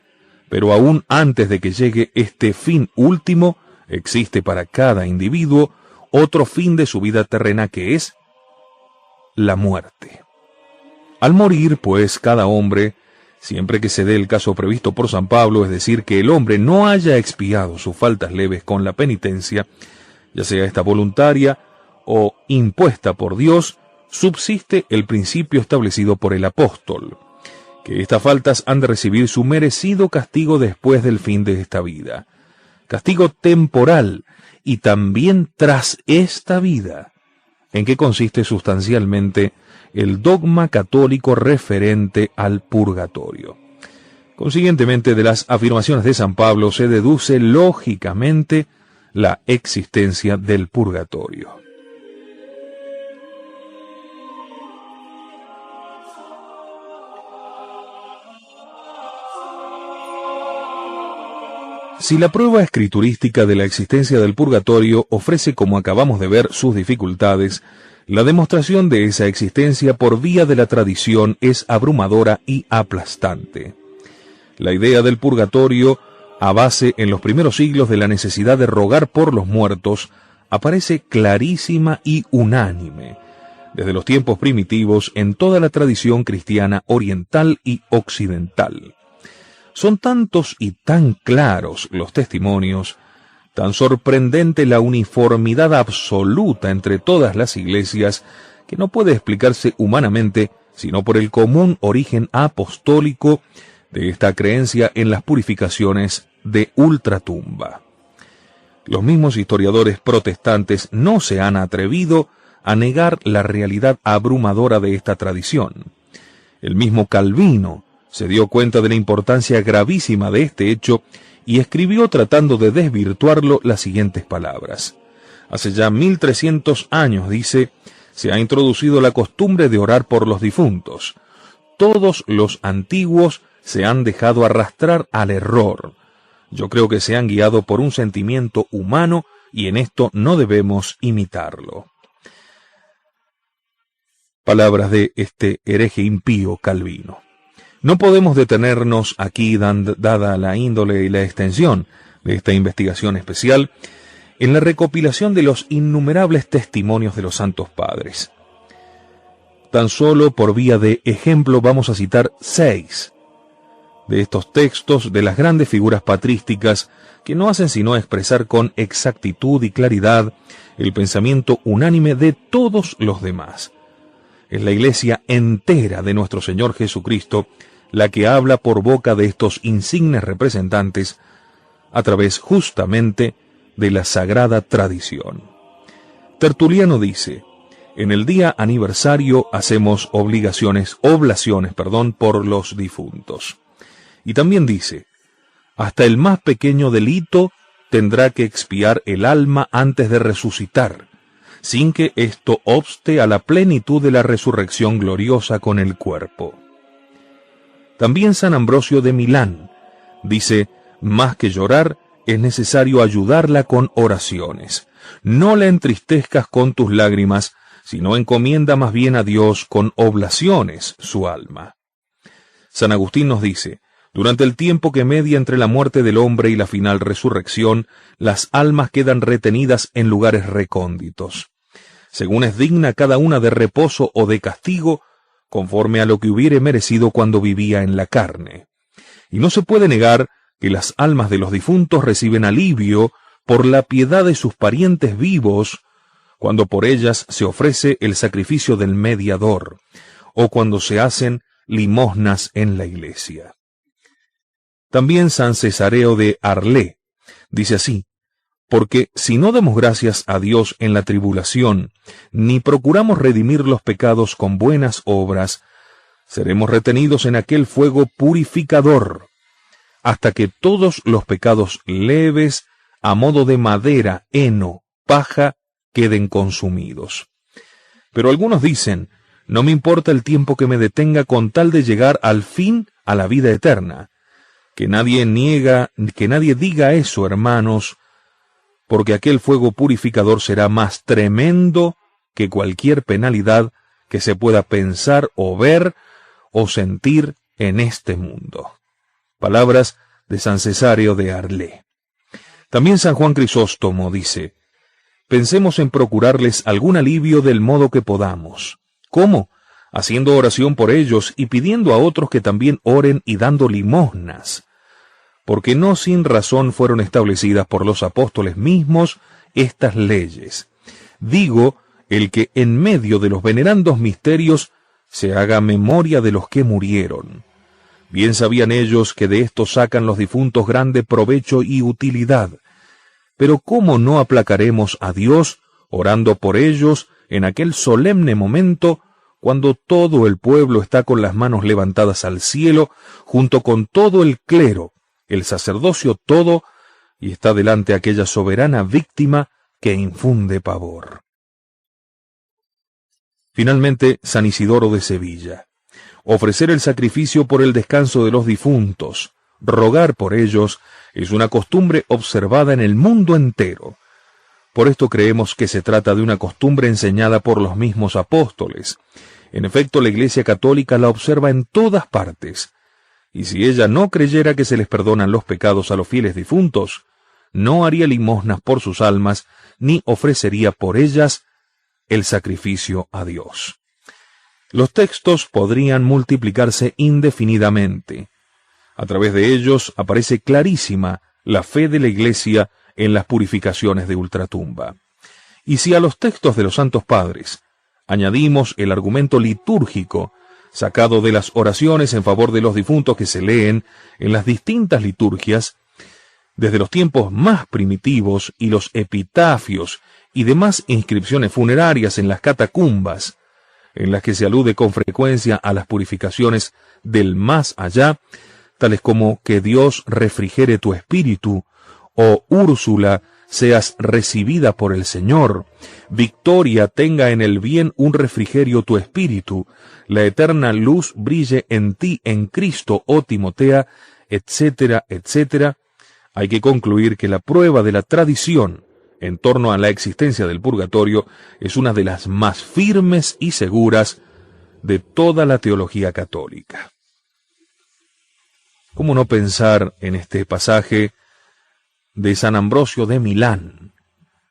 pero aún antes de que llegue este fin último, existe para cada individuo otro fin de su vida terrena, que es la muerte. Al morir, pues, cada hombre, siempre que se dé el caso previsto por San Pablo, es decir, que el hombre no haya expiado sus faltas leves con la penitencia, ya sea esta voluntaria o impuesta por Dios, subsiste el principio establecido por el apóstol, que estas faltas han de recibir su merecido castigo después del fin de esta vida, castigo temporal y también tras esta vida, en que consiste sustancialmente el dogma católico referente al purgatorio. Consiguientemente, de las afirmaciones de San Pablo se deduce lógicamente la existencia del purgatorio. Si la prueba escriturística de la existencia del purgatorio ofrece, como acabamos de ver, sus dificultades, la demostración de esa existencia por vía de la tradición es abrumadora y aplastante. La idea del purgatorio a base en los primeros siglos de la necesidad de rogar por los muertos, aparece clarísima y unánime, desde los tiempos primitivos en toda la tradición cristiana oriental y occidental. Son tantos y tan claros los testimonios, tan sorprendente la uniformidad absoluta entre todas las iglesias, que no puede explicarse humanamente sino por el común origen apostólico de esta creencia en las purificaciones de ultratumba. Los mismos historiadores protestantes no se han atrevido a negar la realidad abrumadora de esta tradición. El mismo Calvino se dio cuenta de la importancia gravísima de este hecho y escribió tratando de desvirtuarlo las siguientes palabras. Hace ya 1300 años, dice, se ha introducido la costumbre de orar por los difuntos. Todos los antiguos se han dejado arrastrar al error. Yo creo que se han guiado por un sentimiento humano y en esto no debemos imitarlo. Palabras de este hereje impío Calvino. No podemos detenernos aquí, dada la índole y la extensión de esta investigación especial, en la recopilación de los innumerables testimonios de los santos padres. Tan solo por vía de ejemplo vamos a citar 6 de estos textos de las grandes figuras patrísticas que no hacen sino expresar con exactitud y claridad el pensamiento unánime de todos los demás. Es la Iglesia entera de nuestro Señor Jesucristo la que habla por boca de estos insignes representantes a través justamente de la sagrada tradición. Tertuliano dice, en el día aniversario hacemos oblaciones por los difuntos. Y también dice, hasta el más pequeño delito tendrá que expiar el alma antes de resucitar, sin que esto obste a la plenitud de la resurrección gloriosa con el cuerpo. También San Ambrosio de Milán dice, más que llorar, es necesario ayudarla con oraciones. No la entristezcas con tus lágrimas, sino encomienda más bien a Dios con oblaciones su alma. San Agustín nos dice, durante el tiempo que media entre la muerte del hombre y la final resurrección, las almas quedan retenidas en lugares recónditos, según es digna cada una de reposo o de castigo, conforme a lo que hubiere merecido cuando vivía en la carne. Y no se puede negar que las almas de los difuntos reciben alivio por la piedad de sus parientes vivos, cuando por ellas se ofrece el sacrificio del mediador, o cuando se hacen limosnas en la iglesia. También San Cesareo de Arlé dice así, porque si no damos gracias a Dios en la tribulación, ni procuramos redimir los pecados con buenas obras, seremos retenidos en aquel fuego purificador, hasta que todos los pecados leves, a modo de madera, heno, paja, queden consumidos. Pero algunos dicen, no me importa el tiempo que me detenga con tal de llegar al fin a la vida eterna. Que nadie diga eso, hermanos, porque aquel fuego purificador será más tremendo que cualquier penalidad que se pueda pensar o ver o sentir en este mundo. Palabras de San Cesáreo de Arlé. También San Juan Crisóstomo dice, pensemos en procurarles algún alivio del modo que podamos. ¿Cómo? Haciendo oración por ellos y pidiendo a otros que también oren y dando limosnas, porque no sin razón fueron establecidas por los apóstoles mismos estas leyes. Digo, el que en medio de los venerandos misterios se haga memoria de los que murieron. Bien sabían ellos que de esto sacan los difuntos grande provecho y utilidad. Pero ¿cómo no aplacaremos a Dios orando por ellos en aquel solemne momento cuando todo el pueblo está con las manos levantadas al cielo, junto con todo el clero, el sacerdocio todo, y está delante aquella soberana víctima que infunde pavor? Finalmente, San Isidoro de Sevilla. Ofrecer el sacrificio por el descanso de los difuntos, rogar por ellos, es una costumbre observada en el mundo entero. Por esto creemos que se trata de una costumbre enseñada por los mismos apóstoles. En efecto, la Iglesia Católica la observa en todas partes, y si ella no creyera que se les perdonan los pecados a los fieles difuntos, no haría limosnas por sus almas, ni ofrecería por ellas el sacrificio a Dios. Los textos podrían multiplicarse indefinidamente. A través de ellos aparece clarísima la fe de la Iglesia en las purificaciones de ultratumba. Y si a los textos de los santos padres añadimos el argumento litúrgico sacado de las oraciones en favor de los difuntos que se leen en las distintas liturgias, desde los tiempos más primitivos, y los epitafios y demás inscripciones funerarias en las catacumbas, en las que se alude con frecuencia a las purificaciones del más allá, tales como que Dios refrigere tu espíritu, o Úrsula, seas recibida por el Señor, Victoria, tenga en el bien un refrigerio tu espíritu, la eterna luz brille en ti en Cristo, oh Timotea, etcétera, etcétera. Hay que concluir que la prueba de la tradición en torno a la existencia del purgatorio es una de las más firmes y seguras de toda la teología católica. ¿Cómo no pensar en este pasaje de San Ambrosio de Milán?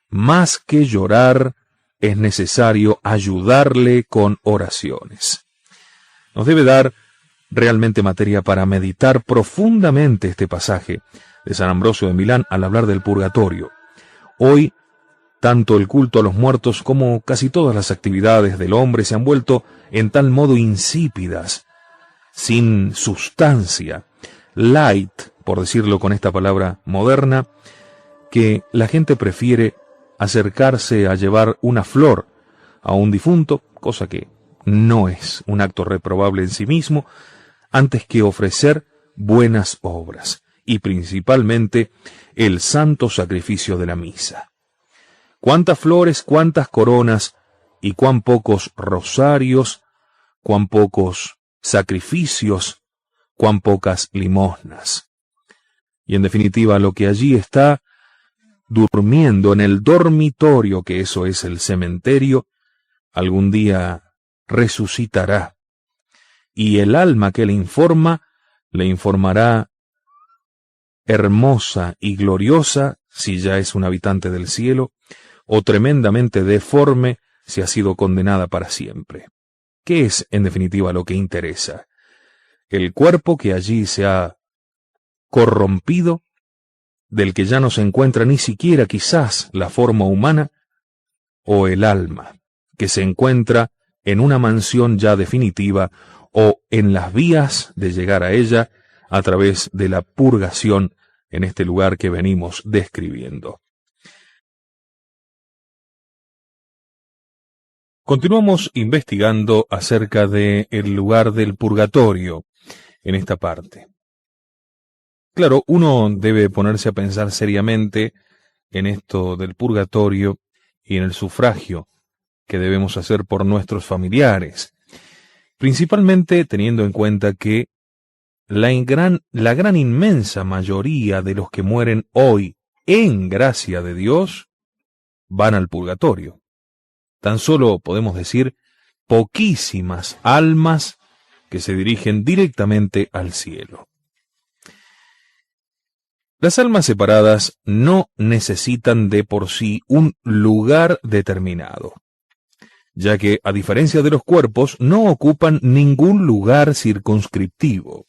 Más que llorar, es necesario ayudarle con oraciones. Nos debe dar realmente materia para meditar profundamente este pasaje de San Ambrosio de Milán al hablar del purgatorio. Hoy, tanto el culto a los muertos como casi todas las actividades del hombre se han vuelto en tal modo insípidas, sin sustancia, light, por decirlo con esta palabra moderna, que la gente prefiere acercarse a llevar una flor a un difunto, cosa que no es un acto reprobable en sí mismo, antes que ofrecer buenas obras, y principalmente el santo sacrificio de la misa. Cuántas flores, cuántas coronas, y cuán pocos rosarios, cuán pocos sacrificios, cuán pocas limosnas. Y en definitiva, lo que allí está durmiendo en el dormitorio, que eso es el cementerio, algún día resucitará, y el alma que le informará hermosa y gloriosa si ya es un habitante del cielo, o tremendamente deforme si ha sido condenada para siempre. ¿Qué es, en definitiva, lo que interesa? El cuerpo que allí se ha corrompido, del que ya no se encuentra ni siquiera quizás la forma humana, o el alma, que se encuentra en una mansión ya definitiva, o en las vías de llegar a ella a través de la purgación en este lugar que venimos describiendo. Continuamos investigando acerca del lugar del purgatorio en esta parte. Claro, uno debe ponerse a pensar seriamente en esto del purgatorio y en el sufragio que debemos hacer por nuestros familiares, principalmente teniendo en cuenta que la gran inmensa mayoría de los que mueren hoy en gracia de Dios van al purgatorio. Tan solo podemos decir poquísimas almas que se dirigen directamente al cielo. Las almas separadas no necesitan de por sí un lugar determinado, ya que, a diferencia de los cuerpos, no ocupan ningún lugar circunscriptivo.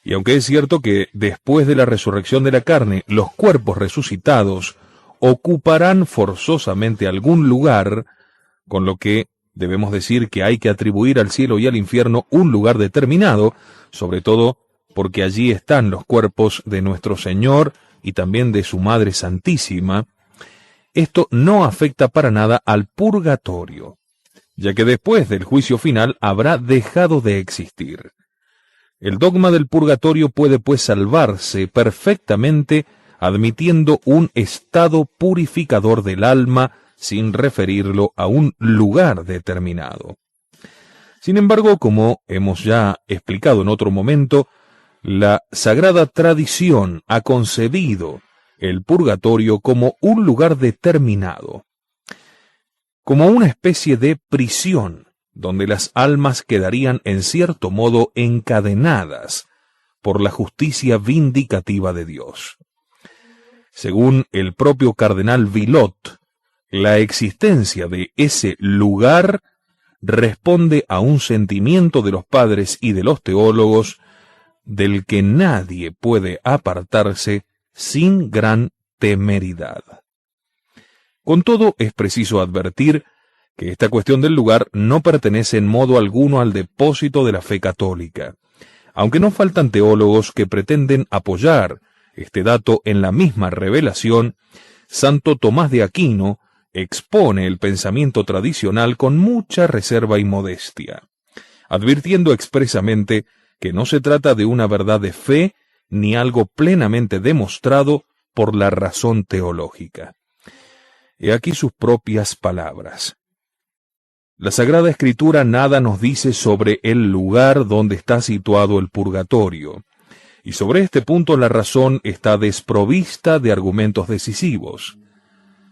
Y aunque es cierto que después de la resurrección de la carne, los cuerpos resucitados ocuparán forzosamente algún lugar, con lo que debemos decir que hay que atribuir al cielo y al infierno un lugar determinado, sobre todo porque allí están los cuerpos de nuestro Señor y también de su Madre Santísima. Esto no afecta para nada al purgatorio, ya que después del juicio final habrá dejado de existir. El dogma del purgatorio puede pues salvarse perfectamente admitiendo un estado purificador del alma sin referirlo a un lugar determinado. Sin embargo, como hemos ya explicado en otro momento, la sagrada tradición ha concebido el purgatorio como un lugar determinado, como una especie de prisión, donde las almas quedarían en cierto modo encadenadas, por la justicia vindicativa de Dios. Según el propio cardenal Villot, la existencia de ese lugar responde a un sentimiento de los padres y de los teólogos del que nadie puede apartarse sin gran temeridad. Con todo, es preciso advertir que esta cuestión del lugar no pertenece en modo alguno al depósito de la fe católica, aunque no faltan teólogos que pretenden apoyar este dato en la misma revelación. Santo Tomás de Aquino expone el pensamiento tradicional con mucha reserva y modestia, advirtiendo expresamente que no se trata de una verdad de fe ni algo plenamente demostrado por la razón teológica. He aquí sus propias palabras. La Sagrada Escritura nada nos dice sobre el lugar donde está situado el purgatorio, y sobre este punto la razón está desprovista de argumentos decisivos.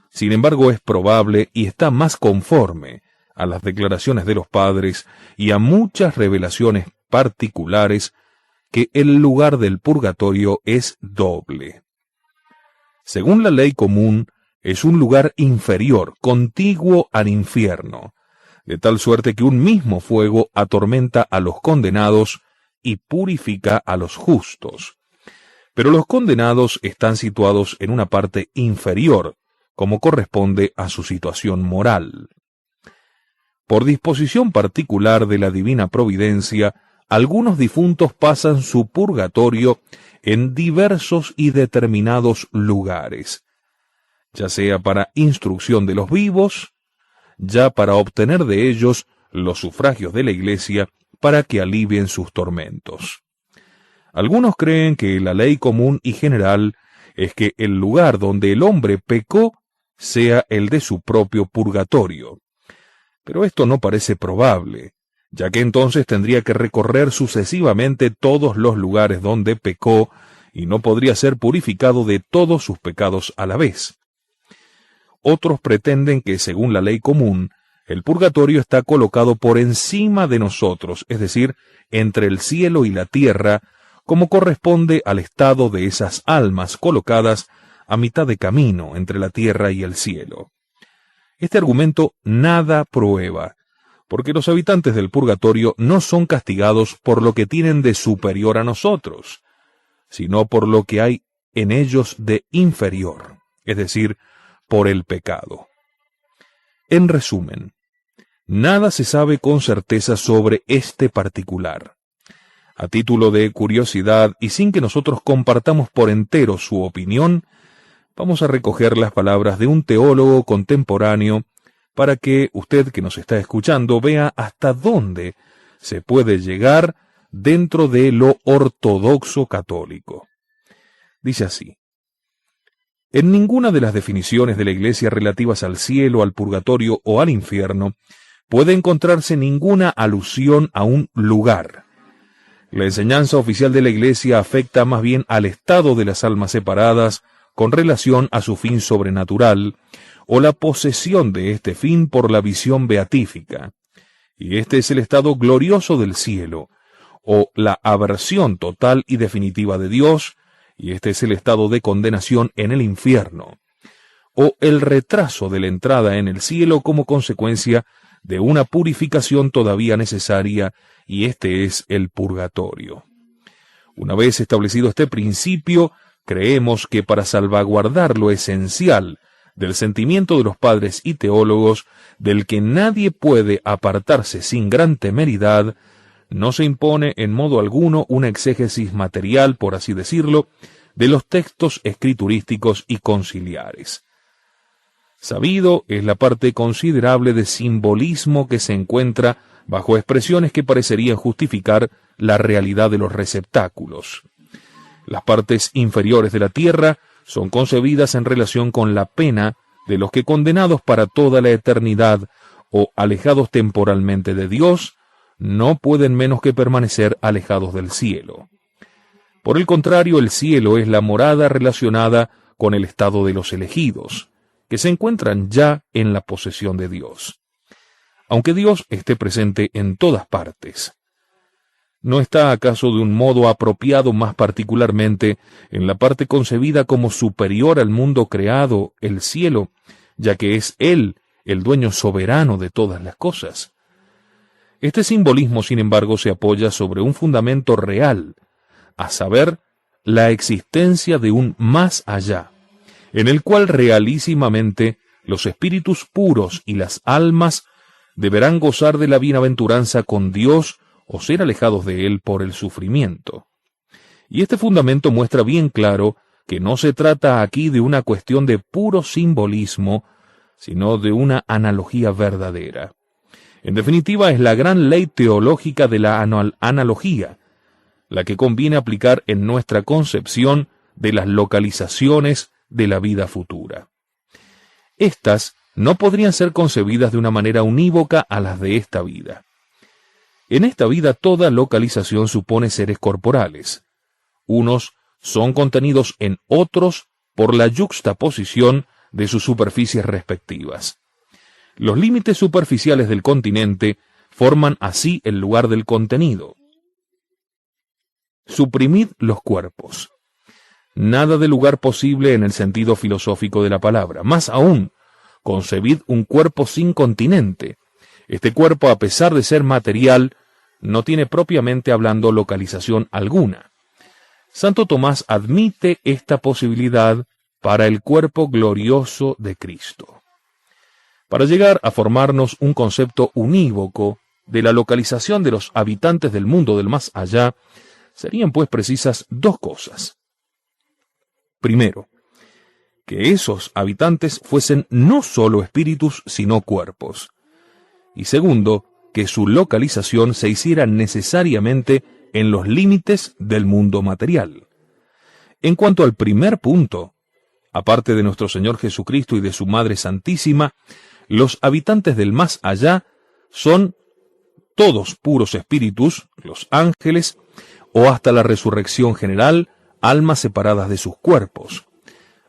Sin embargo, es probable y está más conforme a las declaraciones de los padres y a muchas revelaciones particulares que el lugar del purgatorio es doble. Según la ley común, es un lugar inferior, contiguo al infierno, de tal suerte que un mismo fuego atormenta a los condenados y purifica a los justos. Pero los condenados están situados en una parte inferior, como corresponde a su situación moral. Por disposición particular de la divina providencia, algunos difuntos pasan su purgatorio en diversos y determinados lugares, ya sea para instrucción de los vivos, ya para obtener de ellos los sufragios de la Iglesia para que alivien sus tormentos. Algunos creen que la ley común y general es que el lugar donde el hombre pecó sea el de su propio purgatorio. Pero esto no parece probable, ya que entonces tendría que recorrer sucesivamente todos los lugares donde pecó y no podría ser purificado de todos sus pecados a la vez. Otros pretenden que, según la ley común, el purgatorio está colocado por encima de nosotros, es decir, entre el cielo y la tierra, como corresponde al estado de esas almas colocadas a mitad de camino entre la tierra y el cielo. Este argumento nada prueba, porque los habitantes del purgatorio no son castigados por lo que tienen de superior a nosotros, sino por lo que hay en ellos de inferior, es decir, por el pecado. En resumen, nada se sabe con certeza sobre este particular. A título de curiosidad y sin que nosotros compartamos por entero su opinión, vamos a recoger las palabras de un teólogo contemporáneo para que usted que nos está escuchando vea hasta dónde se puede llegar dentro de lo ortodoxo católico. Dice así: en ninguna de las definiciones de la Iglesia relativas al cielo, al purgatorio o al infierno puede encontrarse ninguna alusión a un lugar. La enseñanza oficial de la Iglesia afecta más bien al estado de las almas separadas con relación a su fin sobrenatural, o la posesión de este fin por la visión beatífica, y este es el estado glorioso del cielo, o la aversión total y definitiva de Dios, y este es el estado de condenación en el infierno, o el retraso de la entrada en el cielo como consecuencia de una purificación todavía necesaria, y este es el purgatorio. Una vez establecido este principio, creemos que para salvaguardar lo esencial del sentimiento de los padres y teólogos, del que nadie puede apartarse sin gran temeridad, no se impone en modo alguno una exégesis material, por así decirlo, de los textos escriturísticos y conciliares. Sabido es la parte considerable de simbolismo que se encuentra bajo expresiones que parecerían justificar la realidad de los receptáculos. Las partes inferiores de la tierra son concebidas en relación con la pena de los que, condenados para toda la eternidad o alejados temporalmente de Dios, no pueden menos que permanecer alejados del cielo. Por el contrario, el cielo es la morada relacionada con el estado de los elegidos, que se encuentran ya en la posesión de Dios, aunque Dios esté presente en todas partes. ¿No está acaso de un modo apropiado más particularmente en la parte concebida como superior al mundo creado, el cielo, ya que es Él el dueño soberano de todas las cosas? Este simbolismo, sin embargo, se apoya sobre un fundamento real, a saber, la existencia de un más allá, en el cual realísimamente los espíritus puros y las almas deberán gozar de la bienaventuranza con Dios o ser alejados de Él por el sufrimiento. Y este fundamento muestra bien claro que no se trata aquí de una cuestión de puro simbolismo, sino de una analogía verdadera. En definitiva, es la gran ley teológica de la analogía, la que conviene aplicar en nuestra concepción de las localizaciones de la vida futura. Estas no podrían ser concebidas de una manera unívoca a las de esta vida. En esta vida toda localización supone seres corporales. Unos son contenidos en otros por la yuxtaposición de sus superficies respectivas. Los límites superficiales del continente forman así el lugar del contenido. Suprimid los cuerpos. Nada de lugar posible en el sentido filosófico de la palabra. Más aún, concebid un cuerpo sin continente. Este cuerpo, a pesar de ser material, no tiene propiamente hablando localización alguna. Santo Tomás admite esta posibilidad para el cuerpo glorioso de Cristo. Para llegar a formarnos un concepto unívoco de la localización de los habitantes del mundo del más allá, serían pues precisas dos cosas. Primero, que esos habitantes fuesen no solo espíritus, sino cuerpos. Y segundo, que su localización se hiciera necesariamente en los límites del mundo material. En cuanto al primer punto, aparte de nuestro Señor Jesucristo y de su Madre Santísima, los habitantes del más allá son todos puros espíritus, los ángeles, o hasta la resurrección general, almas separadas de sus cuerpos,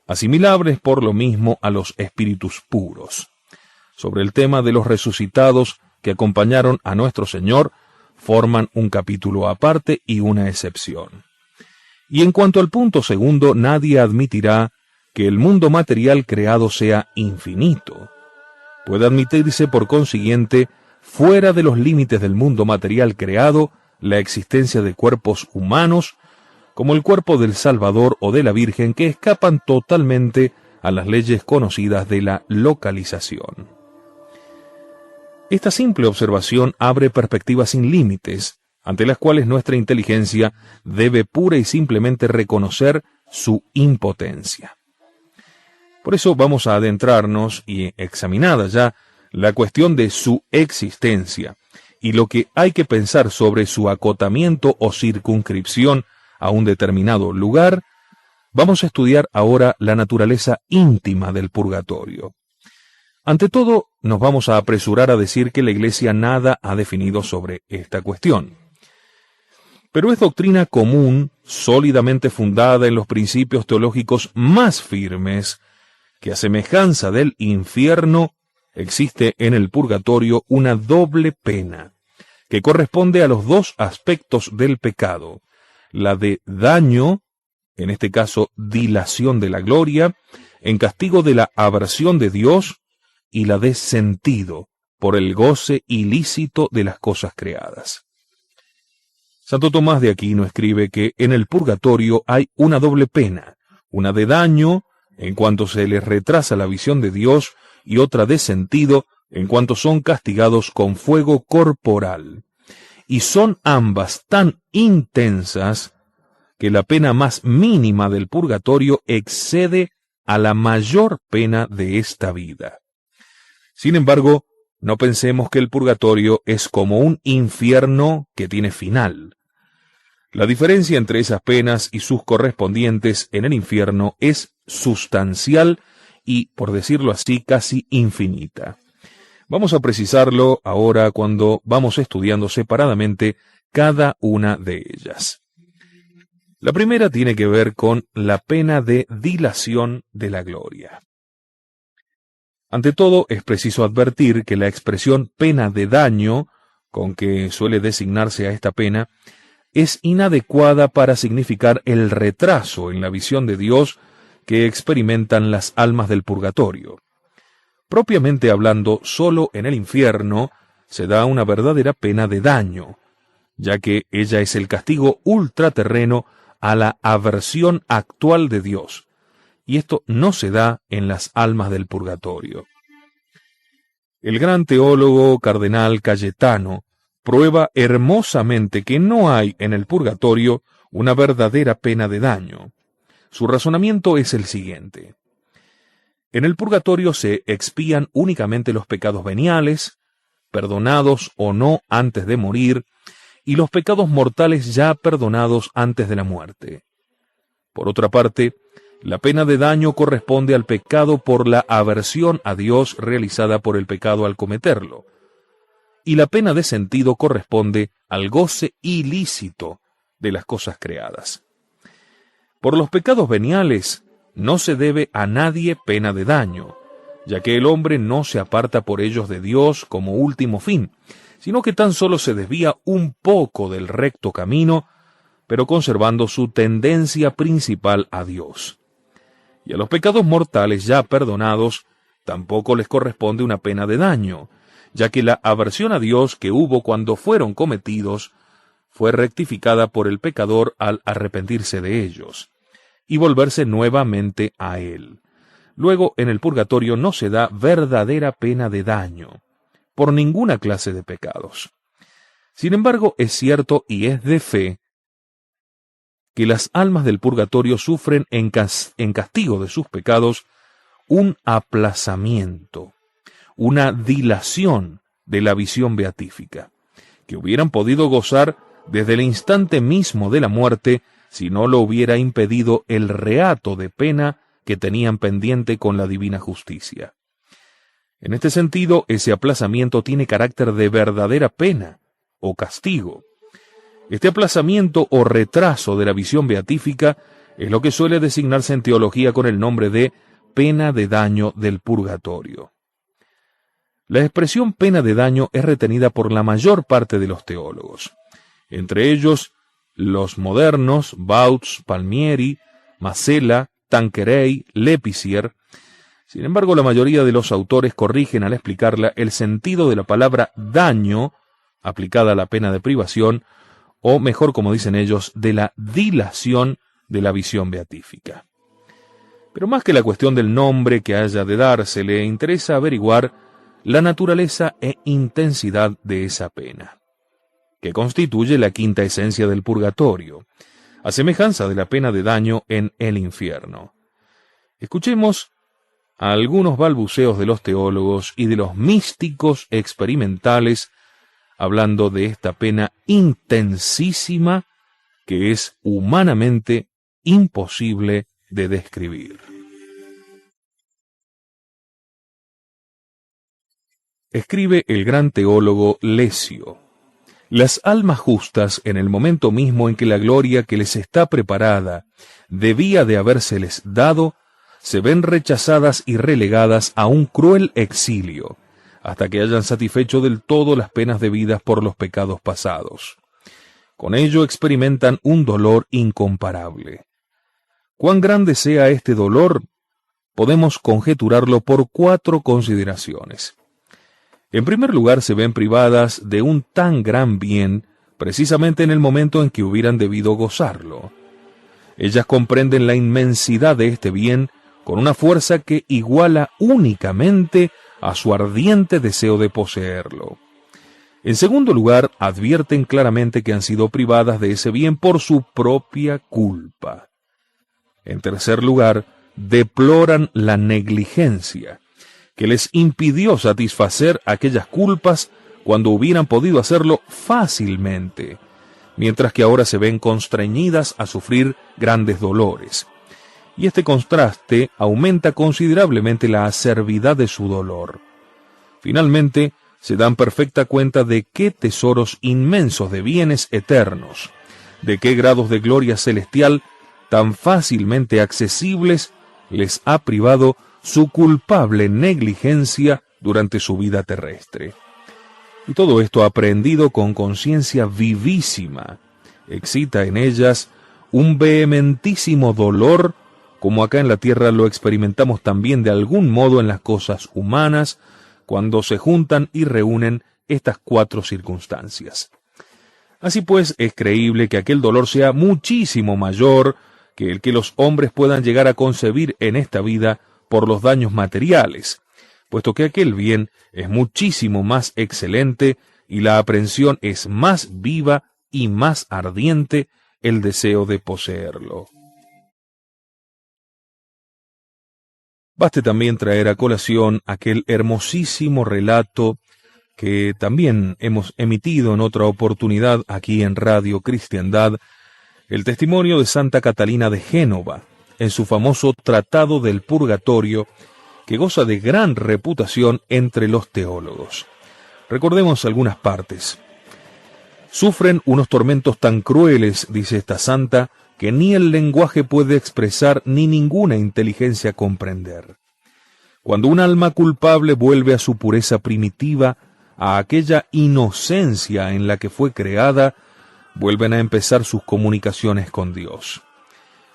asimilables por lo mismo a los espíritus puros. Sobre el tema de los resucitados que acompañaron a nuestro Señor, forman un capítulo aparte y una excepción. Y en cuanto al punto segundo, nadie admitirá que el mundo material creado sea infinito. Puede admitirse, por consiguiente, fuera de los límites del mundo material creado, la existencia de cuerpos humanos, como el cuerpo del Salvador o de la Virgen, que escapan totalmente a las leyes conocidas de la localización. Esta simple observación abre perspectivas sin límites, ante las cuales nuestra inteligencia debe pura y simplemente reconocer su impotencia. Por eso vamos a adentrarnos, y examinada ya la cuestión de su existencia, y lo que hay que pensar sobre su acotamiento o circunscripción a un determinado lugar, vamos a estudiar ahora la naturaleza íntima del purgatorio. Ante todo, nos vamos a apresurar a decir que la Iglesia nada ha definido sobre esta cuestión. Pero es doctrina común, sólidamente fundada en los principios teológicos más firmes, que a semejanza del infierno, existe en el purgatorio una doble pena, que corresponde a los dos aspectos del pecado, la de daño, en este caso dilación de la gloria, en castigo de la aversión de Dios, y la de sentido, por el goce ilícito de las cosas creadas. Santo Tomás de Aquino escribe que en el purgatorio hay una doble pena, una de daño, en cuanto se les retrasa la visión de Dios, y otra de sentido, en cuanto son castigados con fuego corporal. Y son ambas tan intensas que la pena más mínima del purgatorio excede a la mayor pena de esta vida. Sin embargo, no pensemos que el purgatorio es como un infierno que tiene final. La diferencia entre esas penas y sus correspondientes en el infierno es sustancial y, por decirlo así, casi infinita. Vamos a precisarlo ahora cuando vamos estudiando separadamente cada una de ellas. La primera tiene que ver con la pena de dilación de la gloria. Ante todo, es preciso advertir que la expresión pena de daño, con que suele designarse a esta pena, es inadecuada para significar el retraso en la visión de Dios que experimentan las almas del purgatorio. Propiamente hablando, solo en el infierno se da una verdadera pena de daño, ya que ella es el castigo ultraterreno a la aversión actual de Dios, y esto no se da en las almas del purgatorio. El gran teólogo cardenal Cayetano prueba hermosamente que no hay en el purgatorio una verdadera pena de daño. Su razonamiento es el siguiente: en el purgatorio se expían únicamente los pecados veniales, perdonados o no antes de morir, y los pecados mortales ya perdonados antes de la muerte. Por otra parte, la pena de daño corresponde al pecado por la aversión a Dios realizada por el pecado al cometerlo, y la pena de sentido corresponde al goce ilícito de las cosas creadas. Por los pecados veniales no se debe a nadie pena de daño, ya que el hombre no se aparta por ellos de Dios como último fin, sino que tan solo se desvía un poco del recto camino, pero conservando su tendencia principal a Dios. Y a los pecados mortales ya perdonados tampoco les corresponde una pena de daño, ya que la aversión a Dios que hubo cuando fueron cometidos fue rectificada por el pecador al arrepentirse de ellos y volverse nuevamente a Él. Luego, en el purgatorio no se da verdadera pena de daño por ninguna clase de pecados. Sin embargo, es cierto y es de fe que las almas del purgatorio sufren en castigo de sus pecados un aplazamiento, una dilación de la visión beatífica, que hubieran podido gozar desde el instante mismo de la muerte si no lo hubiera impedido el reato de pena que tenían pendiente con la divina justicia. En este sentido, ese aplazamiento tiene carácter de verdadera pena o castigo. Este aplazamiento o retraso de la visión beatífica es lo que suele designarse en teología con el nombre de pena de daño del purgatorio. La expresión pena de daño es retenida por la mayor parte de los teólogos, entre ellos los modernos Bautz, Palmieri, Masella, Tanqueray, Lepisier. Sin embargo, la mayoría de los autores corrigen al explicarla el sentido de la palabra daño aplicada a la pena de privación, o mejor, como dicen ellos, de la dilación de la visión beatífica. Pero más que la cuestión del nombre que haya de darse, le interesa averiguar la naturaleza e intensidad de esa pena, que constituye la quinta esencia del purgatorio, a semejanza de la pena de daño en el infierno. Escuchemos algunos balbuceos de los teólogos y de los místicos experimentales hablando de esta pena intensísima que es humanamente imposible de describir. Escribe el gran teólogo Lesio: las almas justas, en el momento mismo en que la gloria que les está preparada debía de habérseles dado, se ven rechazadas y relegadas a un cruel exilio, hasta que hayan satisfecho del todo las penas debidas por los pecados pasados. Con ello experimentan un dolor incomparable. Cuán grande sea este dolor, podemos conjeturarlo por 4 consideraciones. En primer lugar, se ven privadas de un tan gran bien, precisamente en el momento en que hubieran debido gozarlo. Ellas comprenden la inmensidad de este bien con una fuerza que iguala únicamente a su ardiente deseo de poseerlo. En segundo lugar, advierten claramente que han sido privadas de ese bien por su propia culpa. En tercer lugar, deploran la negligencia que les impidió satisfacer aquellas culpas cuando hubieran podido hacerlo fácilmente, mientras que ahora se ven constreñidas a sufrir grandes dolores. Y este contraste aumenta considerablemente la acervidad de su dolor. Finalmente, se dan perfecta cuenta de qué tesoros inmensos de bienes eternos, de qué grados de gloria celestial tan fácilmente accesibles les ha privado su culpable negligencia durante su vida terrestre. Y todo esto aprehendido con conciencia vivísima, excita en ellas un vehementísimo dolor, como acá en la tierra lo experimentamos también de algún modo en las cosas humanas, cuando se juntan y reúnen estas cuatro circunstancias. Así pues, es creíble que aquel dolor sea muchísimo mayor que el que los hombres puedan llegar a concebir en esta vida por los daños materiales, puesto que aquel bien es muchísimo más excelente y la aprehensión es más viva y más ardiente el deseo de poseerlo. Baste también traer a colación aquel hermosísimo relato que también hemos emitido en otra oportunidad aquí en Radio Cristiandad, el testimonio de Santa Catalina de Génova, en su famoso Tratado del Purgatorio, que goza de gran reputación entre los teólogos. Recordemos algunas partes. Sufren unos tormentos tan crueles, dice esta santa, que ni el lenguaje puede expresar ni ninguna inteligencia comprender. Cuando un alma culpable vuelve a su pureza primitiva, a aquella inocencia en la que fue creada, vuelven a empezar sus comunicaciones con Dios.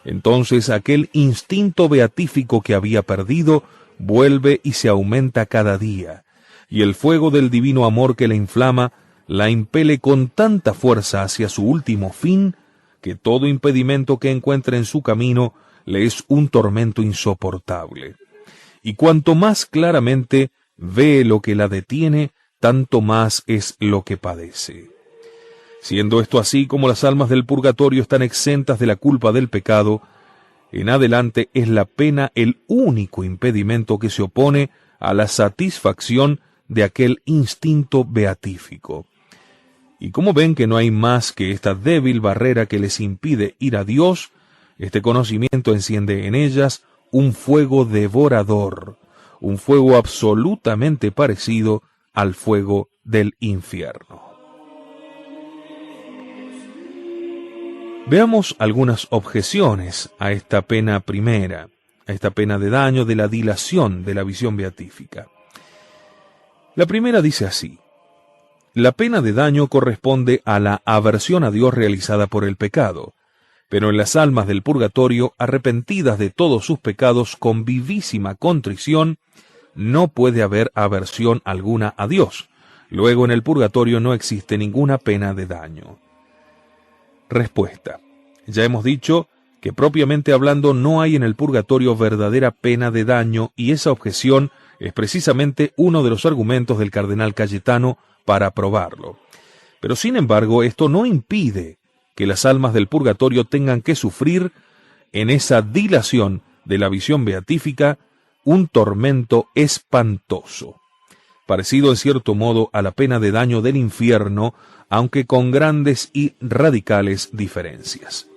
Entonces aquel instinto beatífico que había perdido vuelve y se aumenta cada día, y el fuego del divino amor que la inflama la impele con tanta fuerza hacia su último fin, que todo impedimento que encuentre en su camino le es un tormento insoportable. Y cuanto más claramente ve lo que la detiene, tanto más es lo que padece. Siendo esto así, como las almas del purgatorio están exentas de la culpa del pecado, en adelante es la pena el único impedimento que se opone a la satisfacción de aquel instinto beatífico. Y como ven que no hay más que esta débil barrera que les impide ir a Dios, este conocimiento enciende en ellas un fuego devorador, un fuego absolutamente parecido al fuego del infierno. Veamos algunas objeciones a esta pena primera, a esta pena de daño de la dilación de la visión beatífica. La primera dice así: la pena de daño corresponde a la aversión a Dios realizada por el pecado, pero en las almas del purgatorio, arrepentidas de todos sus pecados con vivísima contrición, no puede haber aversión alguna a Dios. Luego en el purgatorio no existe ninguna pena de daño. Respuesta. Ya hemos dicho que propiamente hablando no hay en el purgatorio verdadera pena de daño, y esa objeción es precisamente uno de los argumentos del cardenal Cayetano para probarlo. Pero sin embargo, esto no impide que las almas del purgatorio tengan que sufrir en esa dilación de la visión beatífica un tormento espantoso, parecido en cierto modo a la pena de daño del infierno, aunque con grandes y radicales diferencias.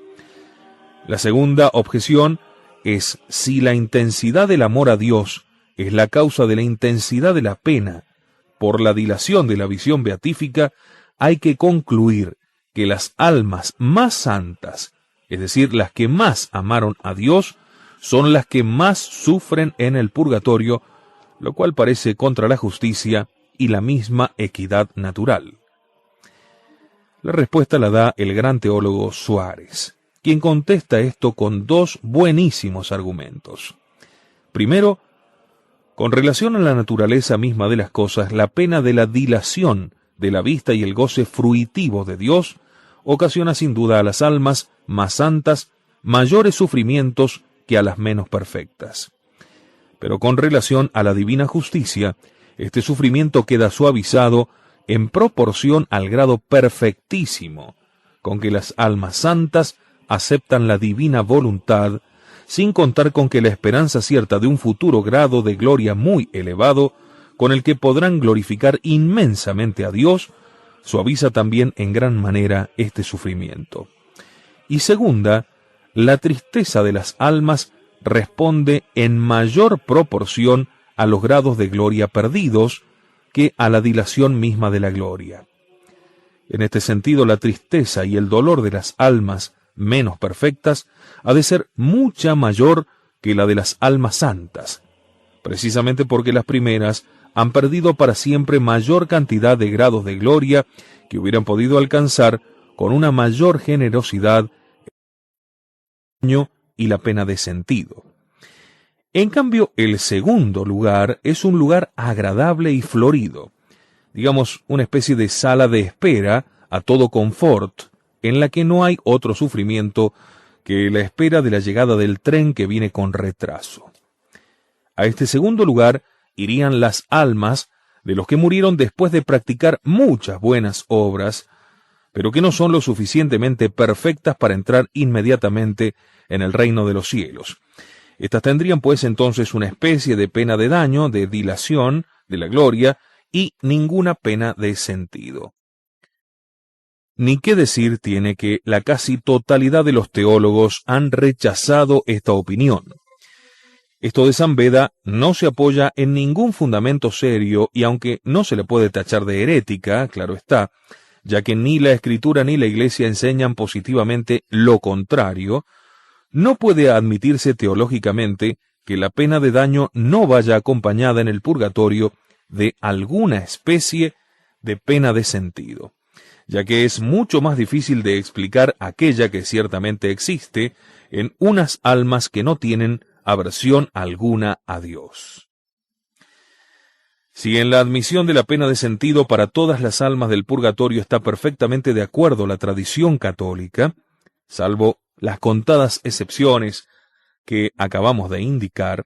La segunda objeción es: si la intensidad del amor a Dios es la causa de la intensidad de la pena por la dilación de la visión beatífica, hay que concluir que las almas más santas, es decir, las que más amaron a Dios, son las que más sufren en el purgatorio, lo cual parece contra la justicia y la misma equidad natural. La respuesta la da el gran teólogo Suárez, quien contesta esto con dos buenísimos argumentos. Primero, con relación a la naturaleza misma de las cosas, la pena de la dilación de la vista y el goce fruitivo de Dios ocasiona sin duda a las almas más santas mayores sufrimientos que a las menos perfectas. Pero con relación a la divina justicia, este sufrimiento queda suavizado en proporción al grado perfectísimo con que las almas santas aceptan la divina voluntad, sin contar con que la esperanza cierta de un futuro grado de gloria muy elevado, con el que podrán glorificar inmensamente a Dios, suaviza también en gran manera este sufrimiento. Y segunda, la tristeza de las almas responde en mayor proporción a los grados de gloria perdidos que a la dilación misma de la gloria. En este sentido, la tristeza y el dolor de las almas menos perfectas ha de ser mucha mayor que la de las almas santas, precisamente porque las primeras han perdido para siempre mayor cantidad de grados de gloria que hubieran podido alcanzar con una mayor generosidad y la pena de sentido. En cambio, el segundo lugar es un lugar agradable y florido, digamos una especie de sala de espera a todo confort, en la que no hay otro sufrimiento que la espera de la llegada del tren que viene con retraso. A este segundo lugar irían las almas de los que murieron después de practicar muchas buenas obras, pero que no son lo suficientemente perfectas para entrar inmediatamente en el reino de los cielos. Estas tendrían pues entonces una especie de pena de daño, de dilación de la gloria, y ninguna pena de sentido. Ni qué decir tiene que la casi totalidad de los teólogos han rechazado esta opinión. Esto de San Beda no se apoya en ningún fundamento serio, y aunque no se le puede tachar de herética, claro está, ya que ni la Escritura ni la Iglesia enseñan positivamente lo contrario, no puede admitirse teológicamente que la pena de daño no vaya acompañada en el purgatorio de alguna especie de pena de sentido, ya que es mucho más difícil de explicar aquella que ciertamente existe en unas almas que no tienen aversión alguna a Dios. Si en la admisión de la pena de sentido para todas las almas del purgatorio está perfectamente de acuerdo la tradición católica, salvo las contadas excepciones que acabamos de indicar,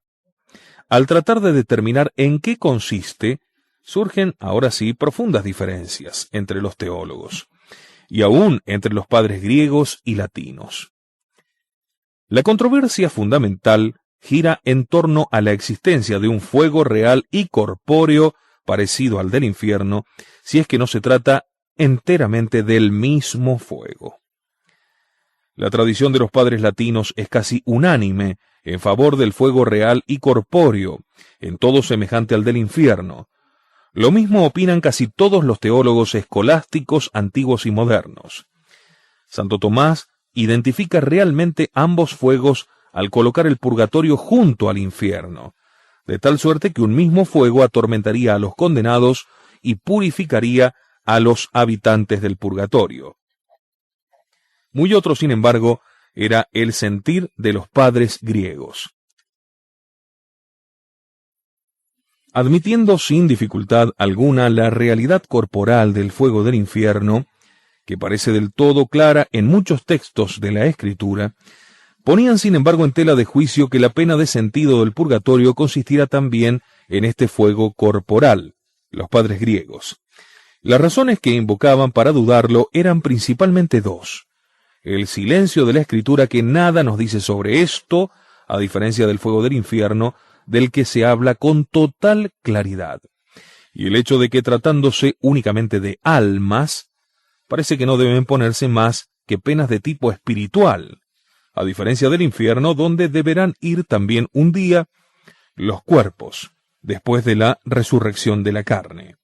al tratar de determinar en qué consiste, surgen ahora sí profundas diferencias entre los teólogos, y aún entre los padres griegos y latinos. La controversia fundamental gira en torno a la existencia de un fuego real y corpóreo parecido al del infierno, si es que no se trata enteramente del mismo fuego. La tradición de los padres latinos es casi unánime en favor del fuego real y corpóreo, en todo semejante al del infierno. Lo mismo opinan casi todos los teólogos escolásticos antiguos y modernos. Santo Tomás identifica realmente ambos fuegos al colocar el purgatorio junto al infierno, de tal suerte que un mismo fuego atormentaría a los condenados y purificaría a los habitantes del purgatorio. Muy otro, sin embargo, era el sentir de los padres griegos. Admitiendo sin dificultad alguna la realidad corporal del fuego del infierno, que parece del todo clara en muchos textos de la Escritura, ponían sin embargo en tela de juicio que la pena de sentido del purgatorio consistirá también en este fuego corporal, los padres griegos. Las razones que invocaban para dudarlo eran principalmente dos: el silencio de la Escritura, que nada nos dice sobre esto, a diferencia del fuego del infierno, del que se habla con total claridad, y el hecho de que, tratándose únicamente de almas, parece que no deben ponerse más que penas de tipo espiritual, a diferencia del infierno, donde deberán ir también un día los cuerpos, después de la resurrección de la carne.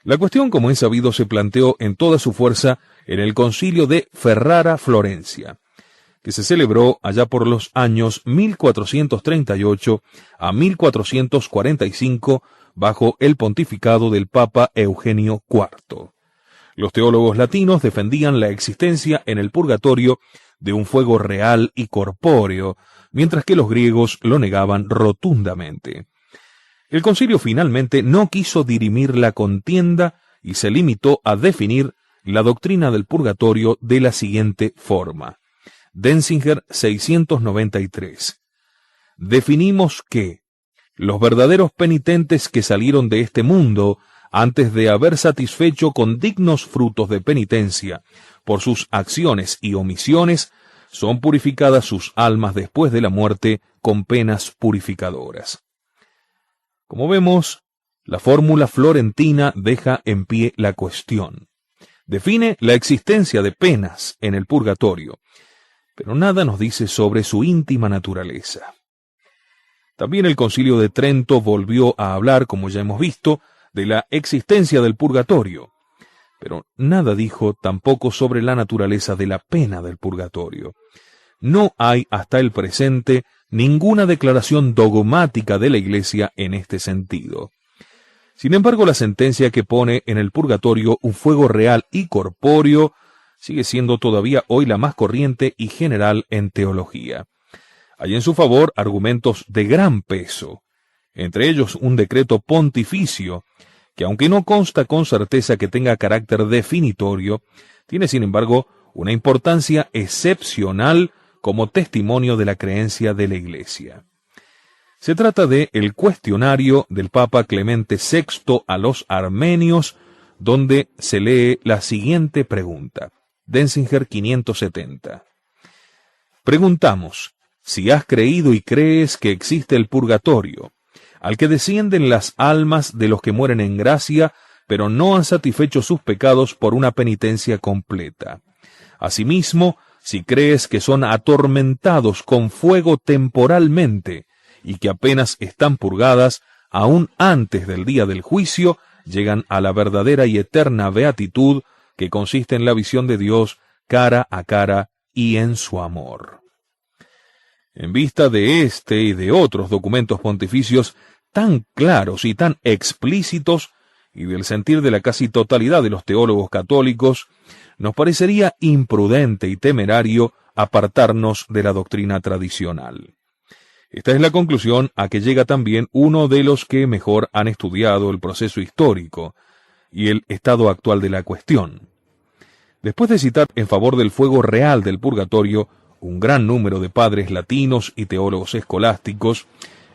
La cuestión, como es sabido, se planteó en toda su fuerza en el concilio de Ferrara, Florencia, que se celebró allá por los años 1438 a 1445 bajo el pontificado del Papa Eugenio IV. Los teólogos latinos defendían la existencia en el purgatorio de un fuego real y corpóreo, mientras que los griegos lo negaban rotundamente. El concilio finalmente no quiso dirimir la contienda y se limitó a definir la doctrina del purgatorio de la siguiente forma. Denzinger 693. Definimos que los verdaderos penitentes que salieron de este mundo antes de haber satisfecho con dignos frutos de penitencia por sus acciones y omisiones, son purificadas sus almas después de la muerte con penas purificadoras. Como vemos, la fórmula florentina deja en pie la cuestión. Define la existencia de penas en el purgatorio, pero nada nos dice sobre su íntima naturaleza. También el Concilio de Trento volvió a hablar, como ya hemos visto, de la existencia del purgatorio, pero nada dijo tampoco sobre la naturaleza de la pena del purgatorio. No hay hasta el presente ninguna declaración dogmática de la Iglesia en este sentido. Sin embargo, la sentencia que pone en el purgatorio un fuego real y corpóreo sigue siendo todavía hoy la más corriente y general en teología. Hay en su favor argumentos de gran peso, entre ellos un decreto pontificio, que aunque no consta con certeza que tenga carácter definitorio, tiene sin embargo una importancia excepcional como testimonio de la creencia de la Iglesia. Se trata de el cuestionario del Papa Clemente VI a los armenios, donde se lee la siguiente pregunta. Denzinger 570. Preguntamos, si has creído y crees que existe el purgatorio, al que descienden las almas de los que mueren en gracia, pero no han satisfecho sus pecados por una penitencia completa. Asimismo, si crees que son atormentados con fuego temporalmente, y que apenas están purgadas, aún antes del día del juicio, llegan a la verdadera y eterna beatitud, que consiste en la visión de Dios cara a cara y en su amor. En vista de este y de otros documentos pontificios tan claros y tan explícitos, y del sentir de la casi totalidad de los teólogos católicos, nos parecería imprudente y temerario apartarnos de la doctrina tradicional. Esta es la conclusión a que llega también uno de los que mejor han estudiado el proceso histórico y el estado actual de la cuestión. Después de citar en favor del fuego real del purgatorio un gran número de padres latinos y teólogos escolásticos,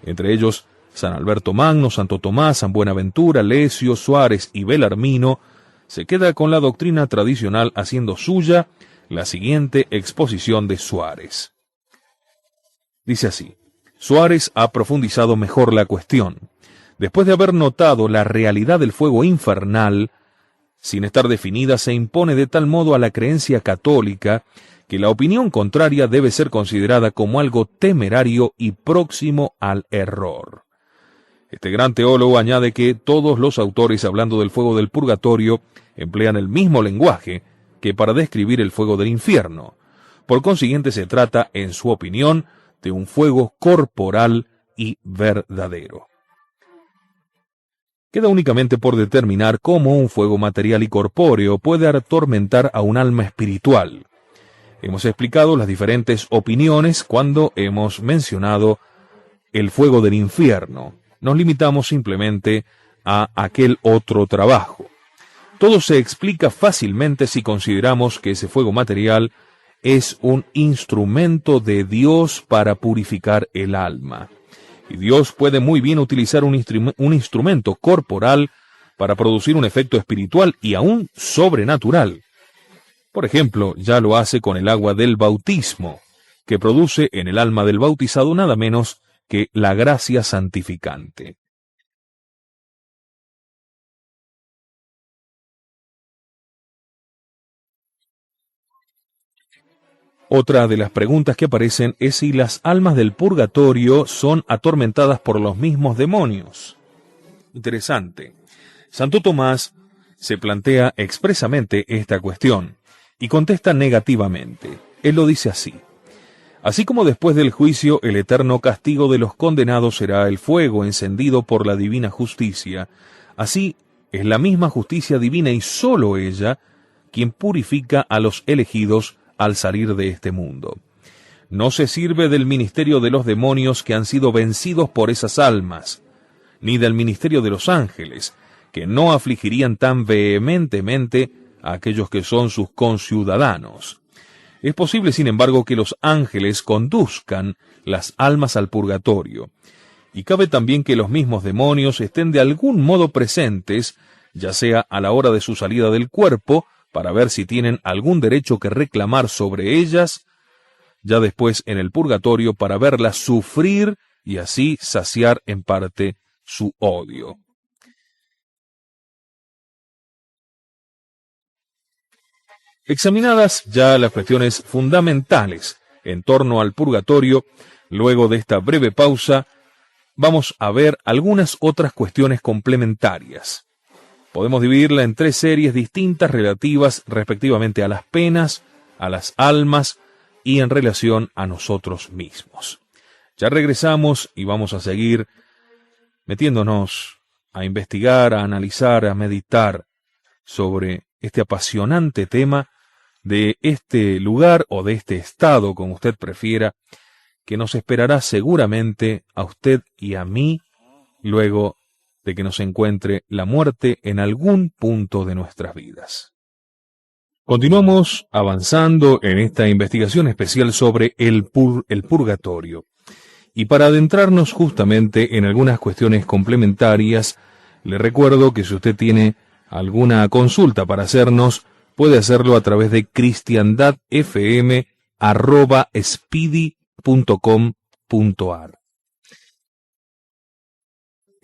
entre ellos San Alberto Magno, Santo Tomás, San Buenaventura, Lesio, Suárez y Belarmino, se queda con la doctrina tradicional haciendo suya la siguiente exposición de Suárez. Dice así: Suárez ha profundizado mejor la cuestión. Después de haber notado la realidad del fuego infernal, sin estar definida, se impone de tal modo a la creencia católica que la opinión contraria debe ser considerada como algo temerario y próximo al error. Este gran teólogo añade que todos los autores, hablando del fuego del purgatorio, emplean el mismo lenguaje que para describir el fuego del infierno. Por consiguiente, se trata, en su opinión, de un fuego corporal y verdadero. Queda únicamente por determinar cómo un fuego material y corpóreo puede atormentar a un alma espiritual. Hemos explicado las diferentes opiniones cuando hemos mencionado el fuego del infierno. Nos limitamos simplemente a aquel otro trabajo. Todo se explica fácilmente si consideramos que ese fuego material es un instrumento de Dios para purificar el alma. Y Dios puede muy bien utilizar un instrumento corporal para producir un efecto espiritual y aún sobrenatural. Por ejemplo, ya lo hace con el agua del bautismo, que produce en el alma del bautizado nada menos que la gracia santificante. Otra de las preguntas que aparecen es si las almas del purgatorio son atormentadas por los mismos demonios. Interesante. Santo Tomás se plantea expresamente esta cuestión y contesta negativamente. Él lo dice así: así como después del juicio el eterno castigo de los condenados será el fuego encendido por la divina justicia, así es la misma justicia divina y sólo ella quien purifica a los elegidos al salir de este mundo. No se sirve del ministerio de los demonios que han sido vencidos por esas almas, ni del ministerio de los ángeles, que no afligirían tan vehementemente a aquellos que son sus conciudadanos. Es posible, sin embargo, que los ángeles conduzcan las almas al purgatorio, y cabe también que los mismos demonios estén de algún modo presentes, ya sea a la hora de su salida del cuerpo, para ver si tienen algún derecho que reclamar sobre ellas, ya después en el purgatorio para verlas sufrir y así saciar en parte su odio. Examinadas ya las cuestiones fundamentales en torno al purgatorio, luego de esta breve pausa, vamos a ver algunas otras cuestiones complementarias. Podemos dividirla en 3 series distintas relativas respectivamente a las penas, a las almas y en relación a nosotros mismos. Ya regresamos y vamos a seguir metiéndonos a investigar, a analizar, a meditar sobre este apasionante tema de este lugar o de este estado, como usted prefiera, que nos esperará seguramente a usted y a mí luego de que nos encuentre la muerte en algún punto de nuestras vidas. Continuamos avanzando en esta investigación especial sobre el purgatorio. Y para adentrarnos justamente en algunas cuestiones complementarias, le recuerdo que si usted tiene alguna consulta para hacernos, puede hacerlo a través de cristiandadfm@speedy.com.ar.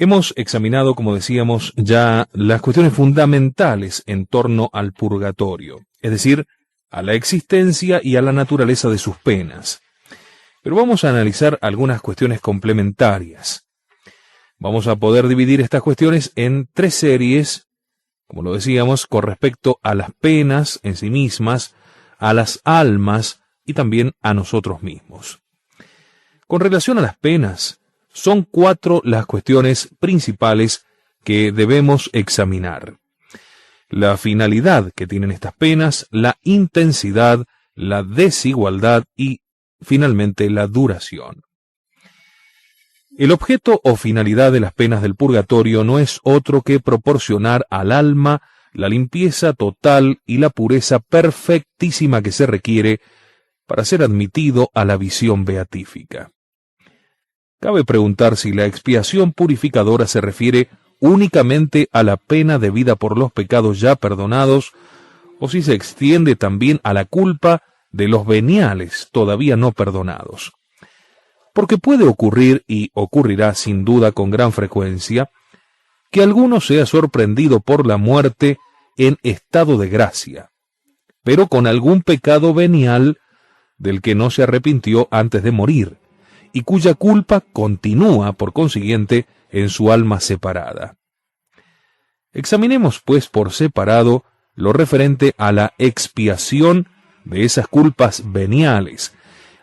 Hemos examinado, como decíamos, ya las cuestiones fundamentales en torno al purgatorio, es decir, a la existencia y a la naturaleza de sus penas. Pero vamos a analizar algunas cuestiones complementarias. Vamos a poder dividir estas cuestiones en 3 series, como lo decíamos, con respecto a las penas en sí mismas, a las almas y también a nosotros mismos. Con relación a las penas, son 4 las cuestiones principales que debemos examinar: la finalidad que tienen estas penas, la intensidad, la desigualdad y, finalmente, la duración. El objeto o finalidad de las penas del purgatorio no es otro que proporcionar al alma la limpieza total y la pureza perfectísima que se requiere para ser admitido a la visión beatífica. Cabe preguntar si la expiación purificadora se refiere únicamente a la pena debida por los pecados ya perdonados, o si se extiende también a la culpa de los veniales todavía no perdonados. Porque puede ocurrir, y ocurrirá sin duda con gran frecuencia, que alguno sea sorprendido por la muerte en estado de gracia, pero con algún pecado venial del que no se arrepintió antes de morir, y cuya culpa continúa, por consiguiente, en su alma separada. Examinemos, pues, por separado lo referente a la expiación de esas culpas veniales,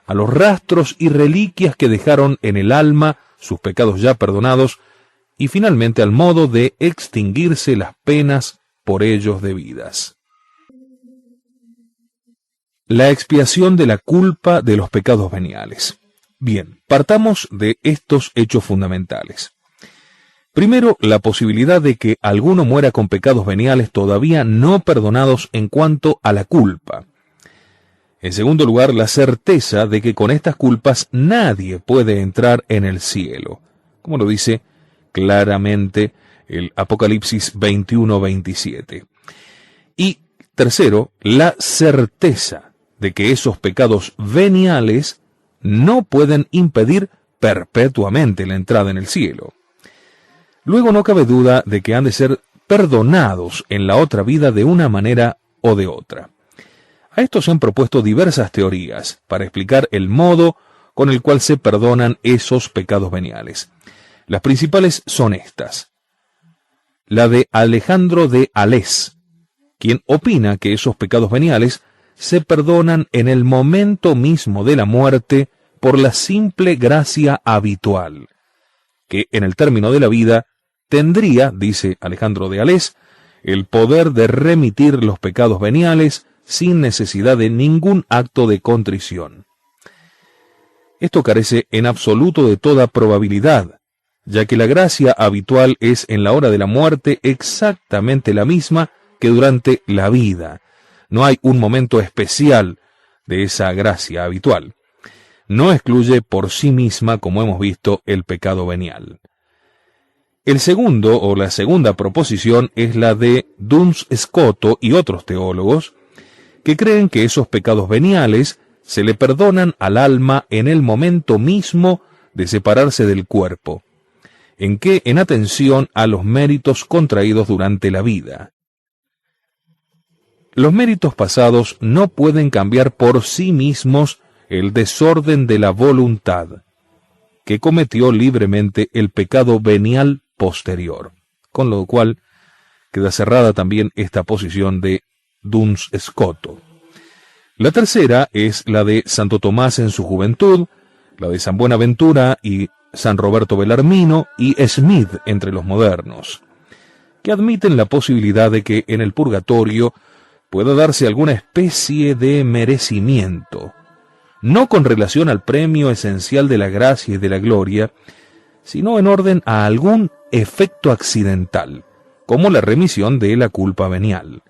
a los rastros y reliquias que dejaron en el alma sus pecados ya perdonados, y finalmente al modo de extinguirse las penas por ellos debidas. La expiación de la culpa de los pecados veniales. Bien, partamos de estos hechos fundamentales. Primero, la posibilidad de que alguno muera con pecados veniales todavía no perdonados en cuanto a la culpa. En segundo lugar, la certeza de que con estas culpas nadie puede entrar en el cielo, como lo dice claramente el Apocalipsis 21-27. Y tercero, la certeza de que esos pecados veniales no pueden impedir perpetuamente la entrada en el cielo. Luego no cabe duda de que han de ser perdonados en la otra vida de una manera o de otra. A esto se han propuesto diversas teorías para explicar el modo con el cual se perdonan esos pecados veniales. Las principales son estas. La de Alejandro de Alés, quien opina que esos pecados veniales se perdonan en el momento mismo de la muerte por la simple gracia habitual, que en el término de la vida tendría, dice Alejandro de Alés, el poder de remitir los pecados veniales sin necesidad de ningún acto de contrición. Esto carece en absoluto de toda probabilidad, ya que la gracia habitual es en la hora de la muerte exactamente la misma que durante la vida. No hay un momento especial de esa gracia habitual. No excluye por sí misma, como hemos visto, el pecado venial. El segundo o la segunda proposición es la de Duns Scoto y otros teólogos, que creen que esos pecados veniales se le perdonan al alma en el momento mismo de separarse del cuerpo, en atención a los méritos contraídos durante la vida. Los méritos pasados no pueden cambiar por sí mismos el desorden de la voluntad, que cometió libremente el pecado venial posterior, con lo cual queda cerrada también esta posición de Duns Scoto. La tercera es la de Santo Tomás en su juventud, la de San Buenaventura y San Roberto Bellarmino y Smith entre los modernos, que admiten la posibilidad de que en el purgatorio pueda darse alguna especie de merecimiento, no con relación al premio esencial de la gracia y de la gloria, sino en orden a algún efecto accidental, como la remisión de la culpa venial.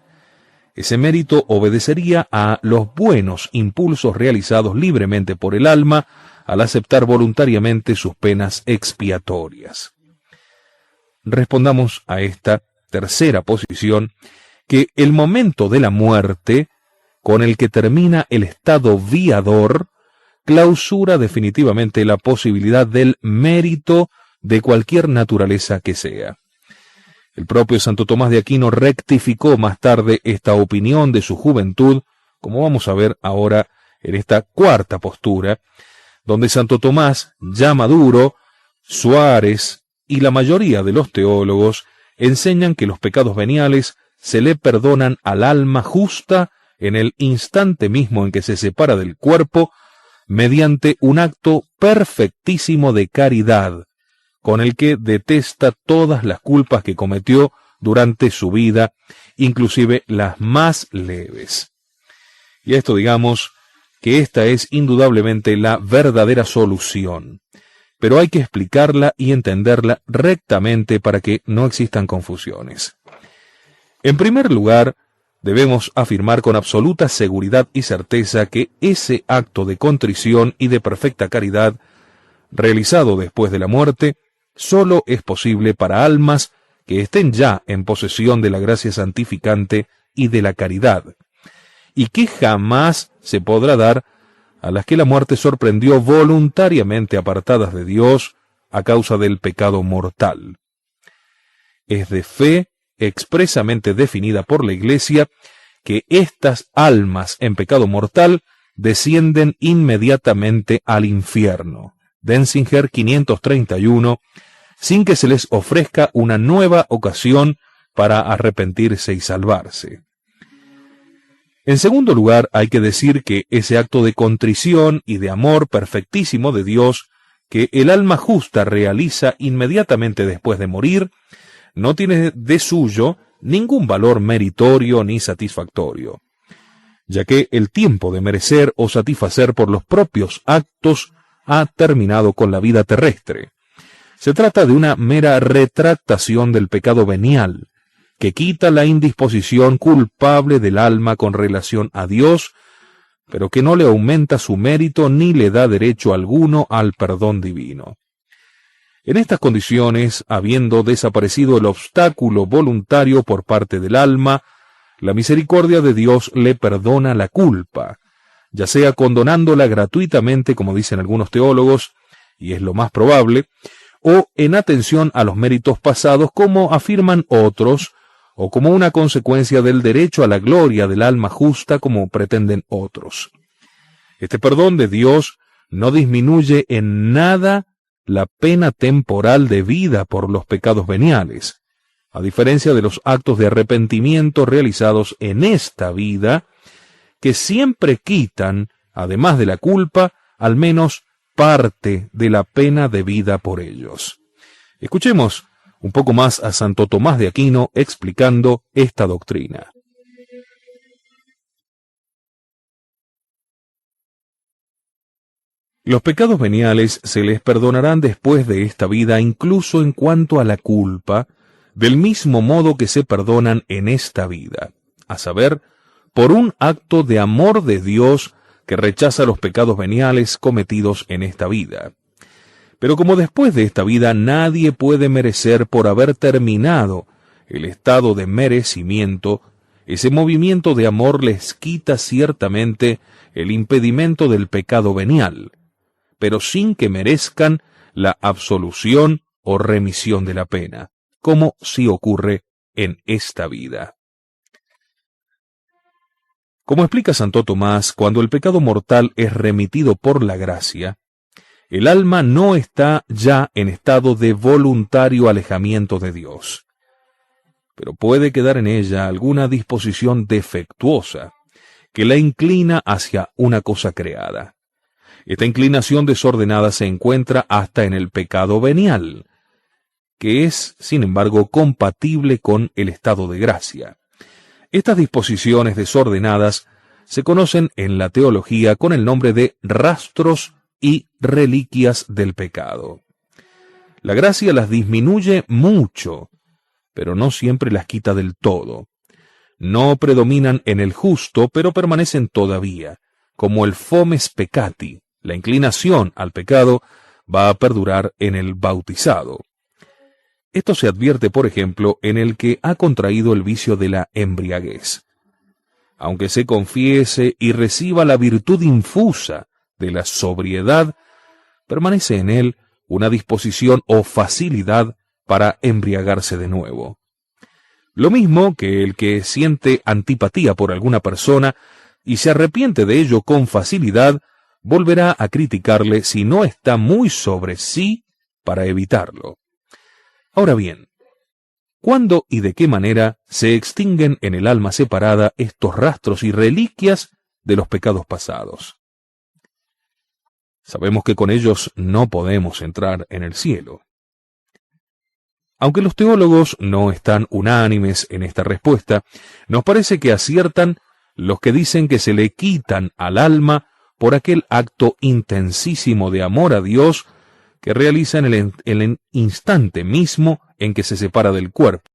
Ese mérito obedecería a los buenos impulsos realizados libremente por el alma al aceptar voluntariamente sus penas expiatorias. Respondamos a esta tercera posición, que el momento de la muerte, con el que termina el estado viador, clausura definitivamente la posibilidad del mérito de cualquier naturaleza que sea. El propio Santo Tomás de Aquino rectificó más tarde esta opinión de su juventud, como vamos a ver ahora en esta cuarta postura, donde Santo Tomás, ya maduro, Suárez y la mayoría de los teólogos enseñan que los pecados veniales se le perdonan al alma justa en el instante mismo en que se separa del cuerpo, mediante un acto perfectísimo de caridad, con el que detesta todas las culpas que cometió durante su vida, inclusive las más leves. Y esto, digamos, que esta es indudablemente la verdadera solución, pero hay que explicarla y entenderla rectamente para que no existan confusiones. En primer lugar, debemos afirmar con absoluta seguridad y certeza que ese acto de contrición y de perfecta caridad, realizado después de la muerte, solo es posible para almas que estén ya en posesión de la gracia santificante y de la caridad, y que jamás se podrá dar a las que la muerte sorprendió voluntariamente apartadas de Dios a causa del pecado mortal. Es de fe expresamente definida por la Iglesia que estas almas en pecado mortal descienden inmediatamente al infierno. Denzinger 531, sin que se les ofrezca una nueva ocasión para arrepentirse y salvarse. En segundo lugar, hay que decir que ese acto de contrición y de amor perfectísimo de Dios que el alma justa realiza inmediatamente después de morir, no tiene de suyo ningún valor meritorio ni satisfactorio, ya que el tiempo de merecer o satisfacer por los propios actos ha terminado con la vida terrestre. Se trata de una mera retractación del pecado venial, que quita la indisposición culpable del alma con relación a Dios, pero que no le aumenta su mérito ni le da derecho alguno al perdón divino. En estas condiciones, habiendo desaparecido el obstáculo voluntario por parte del alma, la misericordia de Dios le perdona la culpa, ya sea condonándola gratuitamente, como dicen algunos teólogos, y es lo más probable, o en atención a los méritos pasados, como afirman otros, o como una consecuencia del derecho a la gloria del alma justa, como pretenden otros. Este perdón de Dios no disminuye en nada la pena temporal debida por los pecados veniales, a diferencia de los actos de arrepentimiento realizados en esta vida, que siempre quitan, además de la culpa, al menos parte de la pena debida por ellos. Escuchemos un poco más a Santo Tomás de Aquino explicando esta doctrina. Los pecados veniales se les perdonarán después de esta vida, incluso en cuanto a la culpa, del mismo modo que se perdonan en esta vida, a saber, por un acto de amor de Dios que rechaza los pecados veniales cometidos en esta vida. Pero como después de esta vida nadie puede merecer por haber terminado el estado de merecimiento, ese movimiento de amor les quita ciertamente el impedimento del pecado venial, pero sin que merezcan la absolución o remisión de la pena, como sí ocurre en esta vida. Como explica Santo Tomás, cuando el pecado mortal es remitido por la gracia, el alma no está ya en estado de voluntario alejamiento de Dios, pero puede quedar en ella alguna disposición defectuosa que la inclina hacia una cosa creada. Esta inclinación desordenada se encuentra hasta en el pecado venial, que es, sin embargo, compatible con el estado de gracia. Estas disposiciones desordenadas se conocen en la teología con el nombre de rastros y reliquias del pecado. La gracia las disminuye mucho, pero no siempre las quita del todo. No predominan en el justo, pero permanecen todavía, como el fomes peccati. La inclinación al pecado va a perdurar en el bautizado. Esto se advierte, por ejemplo, en el que ha contraído el vicio de la embriaguez. Aunque se confiese y reciba la virtud infusa de la sobriedad, permanece en él una disposición o facilidad para embriagarse de nuevo. Lo mismo que el que siente antipatía por alguna persona y se arrepiente de ello con facilidad, volverá a criticarle si no está muy sobre sí para evitarlo. Ahora bien, ¿cuándo y de qué manera se extinguen en el alma separada estos rastros y reliquias de los pecados pasados? Sabemos que con ellos no podemos entrar en el cielo. Aunque los teólogos no están unánimes en esta respuesta, nos parece que aciertan los que dicen que se le quitan al alma por aquel acto intensísimo de amor a Dios que realiza en el instante mismo en que se separa del cuerpo.